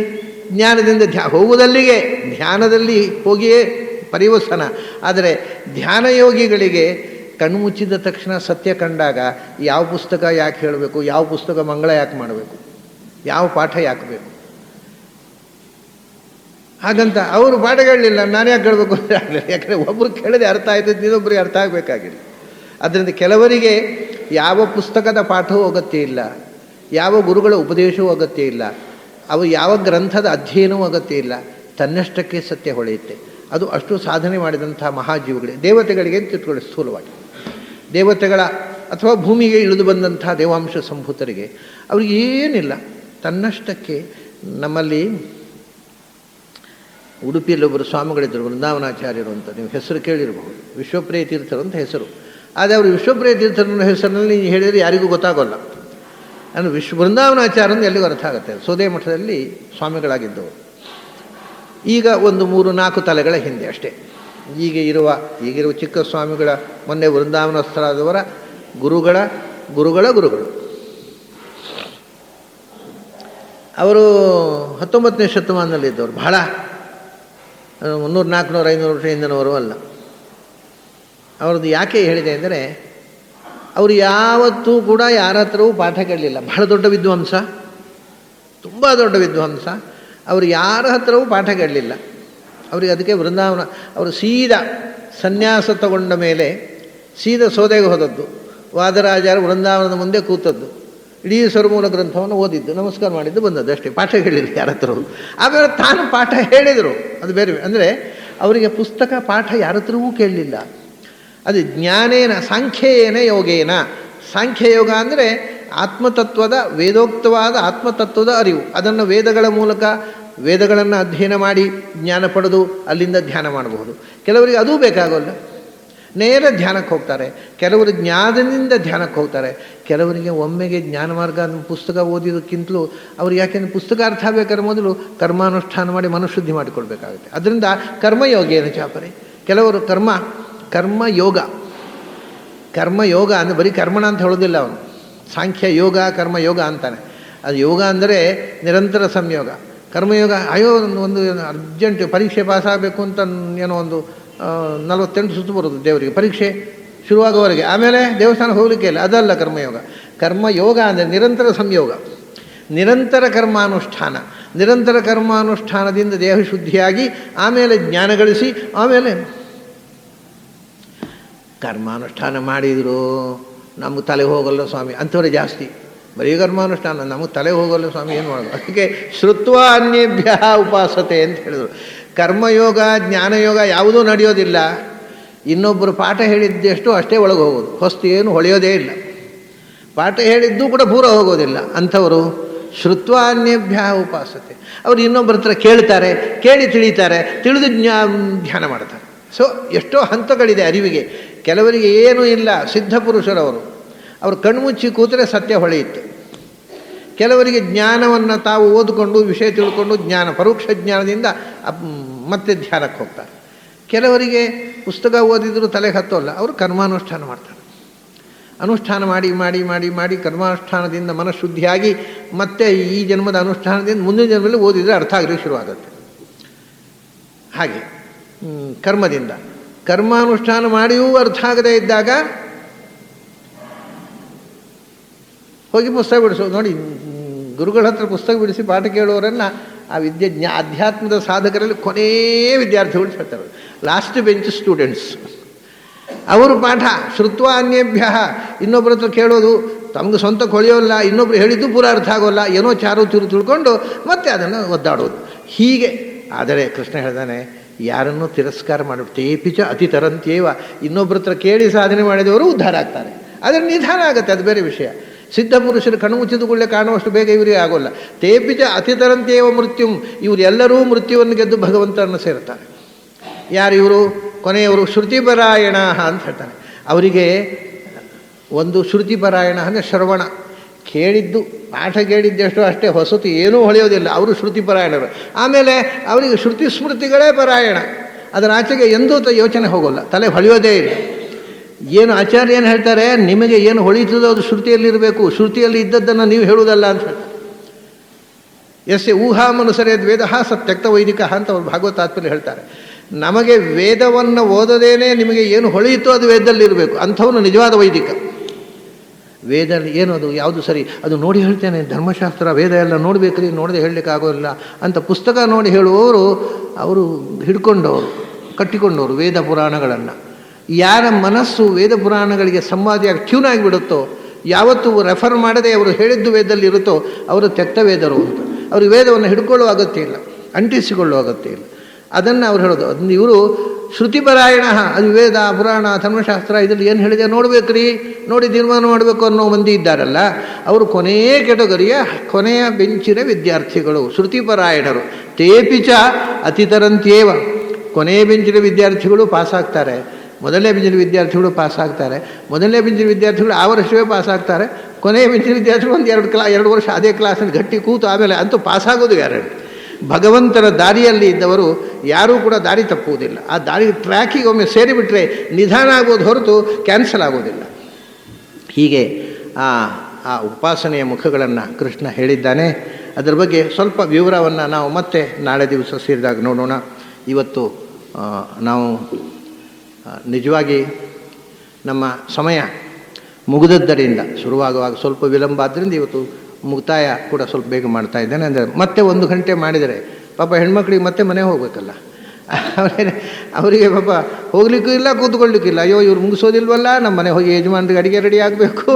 ಜ್ಞಾನದಿಂದ ಹೋಗುವುದಲ್ಲಿಗೆ ಧ್ಯಾನದಲ್ಲಿ ಹೋಗಿಯೇ ಪರಿವರ್ತನ. ಆದರೆ ಧ್ಯಾನಯೋಗಿಗಳಿಗೆ ಕಣ್ಣು ಮುಚ್ಚಿದ ತಕ್ಷಣ ಸತ್ಯ ಕಂಡಾಗ ಯಾವ ಪುಸ್ತಕ ಯಾಕೆ ಹೇಳಬೇಕು, ಯಾವ ಪುಸ್ತಕ ಮಂಗಳ ಯಾಕೆ ಮಾಡಬೇಕು, ಯಾವ ಪಾಠ ಯಾಕೆ ಬೇಕು, ಹಾಗಂತ ಅವರು ಪಾಠ ಕೇಳಲಿಲ್ಲ, ನಾನು ಯಾಕೆ ಕೇಳಬೇಕು ಅಂದರೆ ಆಗಲಿಲ್ಲ. ಯಾಕಂದರೆ ಒಬ್ಬರು ಕೇಳದೆ ಅರ್ಥ ಆಯ್ತದೆ, ಇನ್ನೊಬ್ಬರಿಗೆ ಅರ್ಥ ಆಗಬೇಕಾಗಿಲ್ಲ. ಅದರಿಂದ ಕೆಲವರಿಗೆ ಯಾವ ಪುಸ್ತಕದ ಪಾಠವೂ ಅಗತ್ಯ ಇಲ್ಲ, ಯಾವ ಗುರುಗಳ ಉಪದೇಶವೂ ಅಗತ್ಯ ಇಲ್ಲ, ಅವು ಯಾವ ಗ್ರಂಥದ ಅಧ್ಯಯನವೂ ಅಗತ್ಯ ಇಲ್ಲ. ತನ್ನಷ್ಟಕ್ಕೆ ಸತ್ಯ ಹೊಳೆಯುತ್ತೆ. ಅದು ಅಷ್ಟು ಸಾಧನೆ ಮಾಡಿದಂಥ ಮಹಾಜೀವಿಗಳಿಗೆ, ದೇವತೆಗಳಿಗೆ ತಿಳ್ಕೊಳ್ಳಿ. ಸ್ಥೂಲವಾಗಿ ದೇವತೆಗಳ ಅಥವಾ ಭೂಮಿಗೆ ಇಳಿದು ಬಂದಂಥ ದೇವಾಂಶ ಸಂಭೂತರಿಗೆ ಅವ್ರಿಗೆ ಏನಿಲ್ಲ, ತನ್ನಷ್ಟಕ್ಕೆ. ನಮ್ಮಲ್ಲಿ ಉಡುಪಿಯಲ್ಲಿ ಒಬ್ಬರು ಸ್ವಾಮಿಗಳಿದ್ದರು, ವೃಂದಾವನಾಚಾರ್ಯರು ಅಂತ. ನೀವು ಹೆಸರು ಕೇಳಿರಬಹುದು, ವಿಶ್ವಪ್ರಿಯ ತೀರ್ಥರು ಅಂತ ಹೆಸರು. ಆದರೆ ಅವರು ವಿಶ್ವಪ್ರಿಯ ತೀರ್ಥರ ಹೆಸರಿನಲ್ಲಿ ಹೇಳಿದರೆ ಯಾರಿಗೂ ಗೊತ್ತಾಗೋಲ್ಲ. ನಾನು ವೃಂದಾವನಾಚಾರ್ಯ ಅಂತ ಎಲ್ಲಿಗೂ ಅರ್ಥ ಆಗುತ್ತೆ. ಸೋದೆ ಮಠದಲ್ಲಿ ಸ್ವಾಮಿಗಳಾಗಿದ್ದವರು. ಈಗ ಒಂದು 3-4 ತಲೆಗಳ ಹಿಂದೆ ಅಷ್ಟೇ. ಈಗಿರುವ ಚಿಕ್ಕ ಸ್ವಾಮಿಗಳ ಮೊನ್ನೆ ವೃಂದಾವನಸ್ಥರಾದವರ ಗುರುಗಳು ಅವರು 19ನೇ ಶತಮಾನದಲ್ಲಿದ್ದವರು. ಬಹಳ 300, 400, 500 ವರ್ಷ ಹಿಂದಿನವರು ಅಲ್ಲ. ಅವ್ರದ್ದು ಯಾಕೆ ಹೇಳಿದೆ ಅಂದರೆ, ಅವರು ಯಾವತ್ತೂ ಕೂಡ ಯಾರ ಹತ್ರವೂ ಪಾಠ ಕೇಳಲಿಲ್ಲ. ಬಹಳ ದೊಡ್ಡ ವಿದ್ವಾಂಸ, ತುಂಬ ದೊಡ್ಡ ವಿದ್ವಾಂಸ. ಅವರು ಯಾರ ಹತ್ರವೂ ಪಾಠ ಕೇಳಲಿಲ್ಲ. ಅವರಿಗೆ ಅದಕ್ಕೆ ವೃಂದಾವನ, ಅವರು ಸೀದಾ ಸನ್ಯಾಸ ತಗೊಂಡ ಮೇಲೆ ಸೀದಾ ಸೋದೆಗೆ ಹೋದದ್ದು. ವಾದರಾಜರು ವೃಂದಾವನದ ಮುಂದೆ ಕೂತದ್ದು, ಇಡೀ ಸ್ವರಮೂಲ ಗ್ರಂಥವನ್ನು ಓದಿದ್ದು, ನಮಸ್ಕಾರ ಮಾಡಿದ್ದು, ಬಂದದ್ದು ಅಷ್ಟೇ. ಪಾಠ ಕೇಳಿಲ್ಲ ಯಾರ ಹತ್ರವೂ. ಆಮೇಲೆ ತಾನು ಪಾಠ ಹೇಳಿದರು, ಅದು ಬೇರೆ. ಅಂದರೆ ಅವರಿಗೆ ಪುಸ್ತಕ ಪಾಠ ಯಾರ ಹತ್ರವೂ ಕೇಳಲಿಲ್ಲ. ಅದು ಜ್ಞಾನೇನ ಸಾಂಖ್ಯೇನ ಯೋಗೇನ. ಸಾಂಖ್ಯಯೋಗ ಅಂದರೆ ಆತ್ಮತತ್ವದ, ವೇದೋಕ್ತವಾದ ಆತ್ಮತತ್ವದ ಅರಿವು. ಅದನ್ನು ವೇದಗಳ ಮೂಲಕ, ವೇದಗಳನ್ನು ಅಧ್ಯಯನ ಮಾಡಿ ಜ್ಞಾನ ಪಡೆದು ಅಲ್ಲಿಂದ ಧ್ಯಾನ ಮಾಡಬಹುದು. ಕೆಲವರಿಗೆ ಅದೂ ಬೇಕಾಗೋಲ್ಲ, ನೇರ ಧ್ಯಾನಕ್ಕೆ ಹೋಗ್ತಾರೆ. ಕೆಲವರು ಜ್ಞಾನದಿಂದ ಧ್ಯಾನಕ್ಕೆ ಹೋಗ್ತಾರೆ. ಕೆಲವರಿಗೆ ಒಮ್ಮೆಗೆ ಜ್ಞಾನ ಮಾರ್ಗ ಪುಸ್ತಕ ಓದಿದಕ್ಕಿಂತಲೂ ಅವ್ರಿಗೆ, ಯಾಕೆಂದರೆ ಪುಸ್ತಕ ಅರ್ಥ ಬೇಕಾದ್ರೆ ಮೊದಲು ಕರ್ಮಾನುಷ್ಠಾನ ಮಾಡಿ ಮನಃಶುದ್ಧಿ ಮಾಡಿಕೊಳ್ಬೇಕಾಗುತ್ತೆ. ಅದರಿಂದ ಕರ್ಮಯೋಗೇನ ಚಾಪರಿ. ಕೆಲವರು ಕರ್ಮಯೋಗ ಅಂದರೆ ಬರೀ ಕರ್ಮಣ ಅಂತ ಹೇಳೋದಿಲ್ಲ ಅವನು. ಸಾಂಖ್ಯ ಯೋಗ, ಕರ್ಮಯೋಗ ಅಂತಾನೆ. ಅದು ಯೋಗ ಅಂದರೆ ನಿರಂತರ ಸಂಯೋಗ. ಕರ್ಮಯೋಗ, ಒಂದು ಅರ್ಜೆಂಟ್ ಪರೀಕ್ಷೆ ಪಾಸಾಗಬೇಕು ಅಂತ ಏನೋ ಒಂದು 48 ಸುತ್ತು ಬರೋದು ದೇವರಿಗೆ, ಪರೀಕ್ಷೆ ಶುರುವಾಗೋವರೆಗೆ, ಆಮೇಲೆ ದೇವಸ್ಥಾನ ಹೋಗಲಿಕ್ಕೆ ಇಲ್ಲ. ಅದಲ್ಲ ಕರ್ಮಯೋಗ. ಕರ್ಮಯೋಗ ಅಂದರೆ ನಿರಂತರ ಸಂಯೋಗ, ನಿರಂತರ ಕರ್ಮಾನುಷ್ಠಾನ. ನಿರಂತರ ಕರ್ಮಾನುಷ್ಠಾನದಿಂದ ದೇಹ ಶುದ್ಧಿಯಾಗಿ ಆಮೇಲೆ ಜ್ಞಾನ ಗಳಿಸಿ ಆಮೇಲೆ ಕರ್ಮಾನುಷ್ಠಾನ ಮಾಡಿದರು ನಮಗೆ ತಲೆ ಹೋಗಲ್ಲ ಸ್ವಾಮಿ ಅಂಥವ್ರೆ ಜಾಸ್ತಿ. ಬರೀ ಕರ್ಮಾನುಷ್ಠಾನ ನಮಗೆ ತಲೆ ಹೋಗಲ್ಲ ಸ್ವಾಮಿ, ಏನು ಮಾಡೋದು? ಅದಕ್ಕೆ ಶ್ರುತ್ವ ಅನ್ಯೇಭ್ಯ ಉಪಾಸತೆ ಅಂತ ಹೇಳಿದರು. ಕರ್ಮಯೋಗ, ಜ್ಞಾನಯೋಗ ಯಾವುದೂ ನಡೆಯೋದಿಲ್ಲ. ಇನ್ನೊಬ್ಬರು ಪಾಠ ಹೇಳಿದ್ದೆಷ್ಟು ಅಷ್ಟೇ ಒಳಗೆ ಹೋಗೋದು, ಹೊಸ್ತು ಏನು ಹೊಳೆಯೋದೇ ಇಲ್ಲ. ಪಾಠ ಹೇಳಿದ್ದೂ ಕೂಡ ಪೂರ ಹೋಗೋದಿಲ್ಲ. ಅಂಥವರು ಶ್ರುತ್ವ ಅನ್ಯೇಭ್ಯ ಉಪಾಸತೆ. ಅವರು ಇನ್ನೊಬ್ಬರ ಹತ್ರ ಕೇಳ್ತಾರೆ, ಕೇಳಿ ತಿಳಿತಾರೆ, ತಿಳಿದು ಧ್ಯಾನ ಮಾಡ್ತಾರೆ. ಸೊ ಎಷ್ಟೋ ಹಂತಗಳಿದೆ ಅರಿವಿಗೆ. ಕೆಲವರಿಗೆ ಏನೂ ಇಲ್ಲ, ಸಿದ್ಧ ಪುರುಷರವರು, ಅವರು ಕಣ್ಮುಚ್ಚಿ ಕೂತರೆ ಸತ್ಯ ಹೊಳೆಯಿತು. ಕೆಲವರಿಗೆ ಜ್ಞಾನವನ್ನು ತಾವು ಓದಿಕೊಂಡು ವಿಷಯ ತಿಳ್ಕೊಂಡು ಪರೋಕ್ಷ ಜ್ಞಾನದಿಂದ ಮತ್ತೆ ಧ್ಯಾನಕ್ಕೆ ಹೋಗ್ತಾರೆ. ಕೆಲವರಿಗೆ ಪುಸ್ತಕ ಓದಿದರೂ ತಲೆಗೆ ಹತ್ತೋಲ್ಲ, ಅವರು ಕರ್ಮಾನುಷ್ಠಾನ ಮಾಡ್ತಾರೆ. ಅನುಷ್ಠಾನ ಮಾಡಿ ಮಾಡಿ ಮಾಡಿ ಮಾಡಿ ಕರ್ಮಾನುಷ್ಠಾನದಿಂದ ಮನಃಶುದ್ಧಿಯಾಗಿ ಮತ್ತೆ ಈ ಜನ್ಮದ ಅನುಷ್ಠಾನದಿಂದ ಮುಂದಿನ ಜನ್ಮದಲ್ಲಿ ಓದಿದರೆ ಅರ್ಥ ಆಗಲಿಕ್ಕೆ ಶುರುವಾಗುತ್ತೆ. ಹಾಗೆ ಕರ್ಮದಿಂದ ಕರ್ಮಾನುಷ್ಠಾನ ಮಾಡಿಯೂ ಅರ್ಥ ಆಗದೇ ಇದ್ದಾಗ ಹೋಗಿ ಪುಸ್ತಕ ಬಿಡಿಸೋದು. ನೋಡಿ, ಗುರುಗಳ ಹತ್ರ ಪುಸ್ತಕ ಬಿಡಿಸಿ ಪಾಠ ಕೇಳುವವರನ್ನು ಆ ಅಧ್ಯಾತ್ಮದ ಸಾಧಕರಲ್ಲಿ ಕೊನೆಯ ವಿದ್ಯಾರ್ಥಿಗಳು ಹೇಳ್ತಾರೆ, ಲಾಸ್ಟ್ ಬೆಂಚ್ ಸ್ಟೂಡೆಂಟ್ಸ್. ಅವರು ಪಾಠ ಶ್ರುತ್ವ ಅನ್ಯೇಭ್ಯ, ಇನ್ನೊಬ್ಬರ ಹತ್ರ ಕೇಳೋದು, ತಮಗೆ ಸ್ವಂತ ಕೊಳೆಯೋಲ್ಲ, ಇನ್ನೊಬ್ರು ಹೇಳಿದ್ದು ಪೂರ ಅರ್ಥ ಆಗೋಲ್ಲ, ಏನೋ ಚಾರು ತಿಳ್ಕೊಂಡು ಮತ್ತೆ ಅದನ್ನು ಒದ್ದಾಡೋದು. ಹೀಗೆ ಆದರೆ ಕೃಷ್ಣ ಹೇಳ್ತಾನೆ, ಯಾರನ್ನೂ ತಿರಸ್ಕಾರ ಮಾಡಿಬಿಟ್ಟು ತೇಪಿಚ ಅತಿ ತರಂತ್ಯೇವ. ಇನ್ನೊಬ್ಬರ ಹತ್ರ ಕೇಳಿ ಸಾಧನೆ ಮಾಡಿದವರು ಉದ್ಧಾರ ಆಗ್ತಾರೆ. ಆದರೆ ನಿಧಾನ ಆಗುತ್ತೆ, ಅದು ಬೇರೆ ವಿಷಯ. ಸಿದ್ಧ ಪುರುಷರು ಕಣ್ಣು ಮುಚ್ಚಿದುಕೊಳ್ಳೆ ಕಾಣುವಷ್ಟು ಬೇಗ ಇವರಿಗೆ ಆಗೋಲ್ಲ. ತೇಪಿಚ ಅತಿ ತರಂತ್ಯೇವ ಮೃತ್ಯುಂ. ಇವರೆಲ್ಲರೂ ಮೃತ್ಯುವನ್ನು ಗೆದ್ದು ಭಗವಂತನನ್ನು ಸೇರ್ತಾರೆ. ಯಾರು ಇವರು? ಕೊನೆಯವರು ಶ್ರುತಿಪರಾಯಣ ಅಂತ ಹೇಳ್ತಾನೆ. ಅವರಿಗೆ ಒಂದು ಶ್ರುತಿಪರಾಯಣ ಅಂದರೆ ಶ್ರವಣ, ಕೇಳಿದ್ದು ಪಾಠ ಕೇಳಿದ್ದೆಷ್ಟೋ ಅಷ್ಟೇ, ಹೊಸತು ಏನೂ ಹೊಳೆಯೋದಿಲ್ಲ. ಅವರು ಶ್ರುತಿಪರಾಯಣರು. ಆಮೇಲೆ ಅವರಿಗೆ ಶ್ರುತಿ ಸ್ಮೃತಿಗಳೇ ಪರಾಯಣ. ಅದರ ಆಚೆಗೆ ಎಂದೂ ಯೋಚನೆ ಹೋಗೋಲ್ಲ, ತಲೆ ಹೊಳೆಯೋದೇ ಇಲ್ಲ. ಏನು ಆಚಾರ್ಯ ಏನು ಹೇಳ್ತಾರೆ, ನಿಮಗೆ ಏನು ಹೊಳೀತದೋ ಅದು ಶ್ರುತಿಯಲ್ಲಿರಬೇಕು, ಶ್ರುತಿಯಲ್ಲಿ ಇದ್ದದ್ದನ್ನು ನೀವು ಹೇಳುವುದಲ್ಲ ಅಂತ ಹೇಳ್ತಾರೆ. ಎಸ್ಸೆ ಊಹಾಮನುಸರೇದ್ ವೇದ ಸತ್ಯಕ್ತ ವೈದಿಕ ಅಂತ ಅವರು ಭಾಗವತಾತ್ಮಲ್ಲಿ ಹೇಳ್ತಾರೆ. ನಮಗೆ ವೇದವನ್ನು ಓದದೇನೆ ನಿಮಗೆ ಏನು ಹೊಳೆಯಿತೋ ಅದು ವೇದದಲ್ಲಿರಬೇಕು, ಅಂಥವನು ನಿಜವಾದ ವೈದಿಕ. ವೇದ ಏನದು, ಯಾವುದು ಸರಿ ಅದು ನೋಡಿ ಹೇಳ್ತೇನೆ, ಧರ್ಮಶಾಸ್ತ್ರ ವೇದ ಎಲ್ಲ ನೋಡಬೇಕ್ರಿ, ನೋಡದೆ ಹೇಳಲಿಕ್ಕೆ ಆಗೋಲ್ಲ ಅಂತ ಪುಸ್ತಕ ನೋಡಿ ಹೇಳುವವರು ಅವರು ಹಿಡ್ಕೊಂಡವರು, ಕಟ್ಟಿಕೊಂಡವರು ವೇದ ಪುರಾಣಗಳನ್ನು. ಯಾರ ಮನಸ್ಸು ವೇದ ಪುರಾಣಗಳಿಗೆ ಸಂವಾದಿಯಾಗಿ ಟ್ಯೂನ್ ಆಗಿಬಿಡುತ್ತೋ, ಯಾವತ್ತೂ ರೆಫರ್ ಮಾಡದೆ ಅವರು ಹೇಳಿದ್ದು ವೇದದಲ್ಲಿ ಇರುತ್ತೋ ಅವರು ತೆಕ್ತ ವೇದರು ಅಂತ. ಅವ್ರಿಗೆ ವೇದವನ್ನು ಹಿಡ್ಕೊಳ್ಳುವ ಅಗತ್ಯ ಇಲ್ಲ, ಅಂಟಿಸಿಕೊಳ್ಳುವ ಅಗತ್ಯ ಇಲ್ಲ. ಅದನ್ನು ಅವ್ರು ಹೇಳೋದು. ಅದನ್ನು ಇವರು ಶ್ರುತಿಪರಾಯಣ, ಅದು ವೇದ ಪುರಾಣ ಧರ್ಮಶಾಸ್ತ್ರ ಇದರಲ್ಲಿ ಏನು ಹೇಳಿದೆ ನೋಡಬೇಕ್ರಿ, ನೋಡಿ ತೀರ್ಮಾನ ಮಾಡಬೇಕು ಅನ್ನೋ ಮಂದಿ ಇದ್ದಾರಲ್ಲ, ಅವರು ಕೊನೆಯ ಕೆಟಗರಿಯ ಕೊನೆಯ ಬೆಂಚಿನ ವಿದ್ಯಾರ್ಥಿಗಳು, ಶ್ರುತಿಪರಾಯಣರು. ತೇಪಿಚ ಅತಿತರಂತ್ಯೇವ. ಕೊನೆಯ ಬೆಂಚಿನ ವಿದ್ಯಾರ್ಥಿಗಳು ಪಾಸಾಗ್ತಾರೆ, ಮೊದಲನೇ ಬೆಂಚಿನ ವಿದ್ಯಾರ್ಥಿಗಳು ಪಾಸಾಗ್ತಾರೆ. ಮೊದಲನೇ ಬೆಂಚಿನ ವಿದ್ಯಾರ್ಥಿಗಳು ಆ ವರ್ಷವೇ ಪಾಸಾಗ್ತಾರೆ. ಕೊನೆಯ ಬೆಂಚಿನ ವಿದ್ಯಾರ್ಥಿಗಳು ಒಂದು 2 ವರ್ಷ ಅದೇ ಕ್ಲಾಸಲ್ಲಿ ಗಟ್ಟಿ ಕೂತು ಆಮೇಲೆ ಅಂತೂ ಪಾಸಾಗೋದು ಗ್ಯಾರಂಟಿ. ಭಗವಂತನ ದಾರಿಯಲ್ಲಿ ಇದ್ದವರು ಯಾರೂ ಕೂಡ ದಾರಿ ತಪ್ಪುವುದಿಲ್ಲ. ಆ ದಾರಿ ಟ್ರ್ಯಾಕಿಗೆ ಒಮ್ಮೆ ಸೇರಿಬಿಟ್ರೆ ನಿಧಾನ ಆಗೋದು ಹೊರತು ಕ್ಯಾನ್ಸಲ್ ಆಗೋದಿಲ್ಲ. ಹೀಗೆ ಆ ಉಪಾಸನೆಯ ಮುಖಗಳನ್ನು ಕೃಷ್ಣ ಹೇಳಿದ್ದಾನೆ. ಅದರ ಬಗ್ಗೆ ಸ್ವಲ್ಪ ವಿವರವನ್ನು ನಾವು ಮತ್ತೆ ನಾಳೆ ದಿವಸ ಸೇರಿದಾಗ ನೋಡೋಣ. ಇವತ್ತು ನಾವು ನಿಜವಾಗಿ ನಮ್ಮ ಸಮಯ ಮುಗಿದದ್ದರಿಂದ ಶುರುವಾಗುವಾಗ ಸ್ವಲ್ಪ ವಿಳಂಬ ಆದ್ದರಿಂದ ಇವತ್ತು ಮುಕ್ತಾಯ ಕೂಡ ಸ್ವಲ್ಪ ಬೇಗ ಮಾಡ್ತಾ ಇದ್ದೇನೆ. ಅಂದರೆ ಮತ್ತೆ 1 ಗಂಟೆ ಮಾಡಿದರೆ ಪಾಪ ಹೆಣ್ಮಕ್ಳಿಗೆ ಮತ್ತೆ ಮನೆ ಹೋಗಬೇಕಲ್ಲ, ಅವರಿಗೆ ಪಾಪ ಹೋಗ್ಲಿಕ್ಕೂ ಇಲ್ಲ ಕೂತ್ಕೊಳ್ಳಿಕ್ಕಿಲ್ಲ. ಅಯ್ಯೋ ಇವ್ರು ಮುಗಿಸೋದಿಲ್ವಲ್ಲ, ನಮ್ಮ ಮನೆ ಹೋಗಿ ಯಜಮಾನ್ರಿಗೆ ಅಡುಗೆ ರೆಡಿ ಆಗಬೇಕು.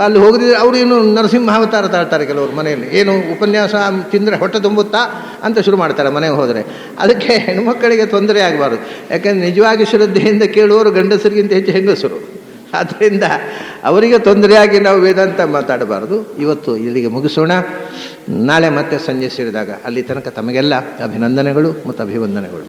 ಅಲ್ಲಿ ಹೋಗದಿದ್ರೆ ಅವರು ಏನು ನರಸಿಂಹಾವತಾರ ತಾಳ್ತಾರೆ ಕೆಲವರು ಮನೆಯಲ್ಲಿ, ಏನು ಉಪನ್ಯಾಸ ತಿಂದರೆ ಹೊಟ್ಟೆ ತುಂಬುತ್ತಾ ಅಂತ ಶುರು ಮಾಡ್ತಾರೆ ಮನೆಗೆ ಹೋದರೆ. ಅದಕ್ಕೆ ಹೆಣ್ಮಕ್ಕಳಿಗೆ ತೊಂದರೆ ಆಗಬಾರ್ದು. ಯಾಕೆಂದರೆ ನಿಜವಾಗಿ ಶ್ರದ್ಧೆಯಿಂದ ಕೇಳುವವರು ಗಂಡಸರಿಗಿಂತ ಹೆಚ್ಚು ಹೆಂಗಸರು. ಆದ್ದರಿಂದ ಅವರಿಗೆ ತೊಂದರೆಯಾಗಿ ನಾವು ವೇದಾಂತ ಮಾತಾಡಬಾರ್ದು. ಇವತ್ತು ಇಲ್ಲಿಗೆ ಮುಗಿಸೋಣ. ನಾಳೆ ಮತ್ತೆ ಸಂಜೆ ಸೇರಿದಾಗ ಅಲ್ಲಿ ತನಕ ತಮಗೆಲ್ಲ ಅಭಿನಂದನೆಗಳು ಮತ್ತು ಅಭಿವಂದನೆಗಳು.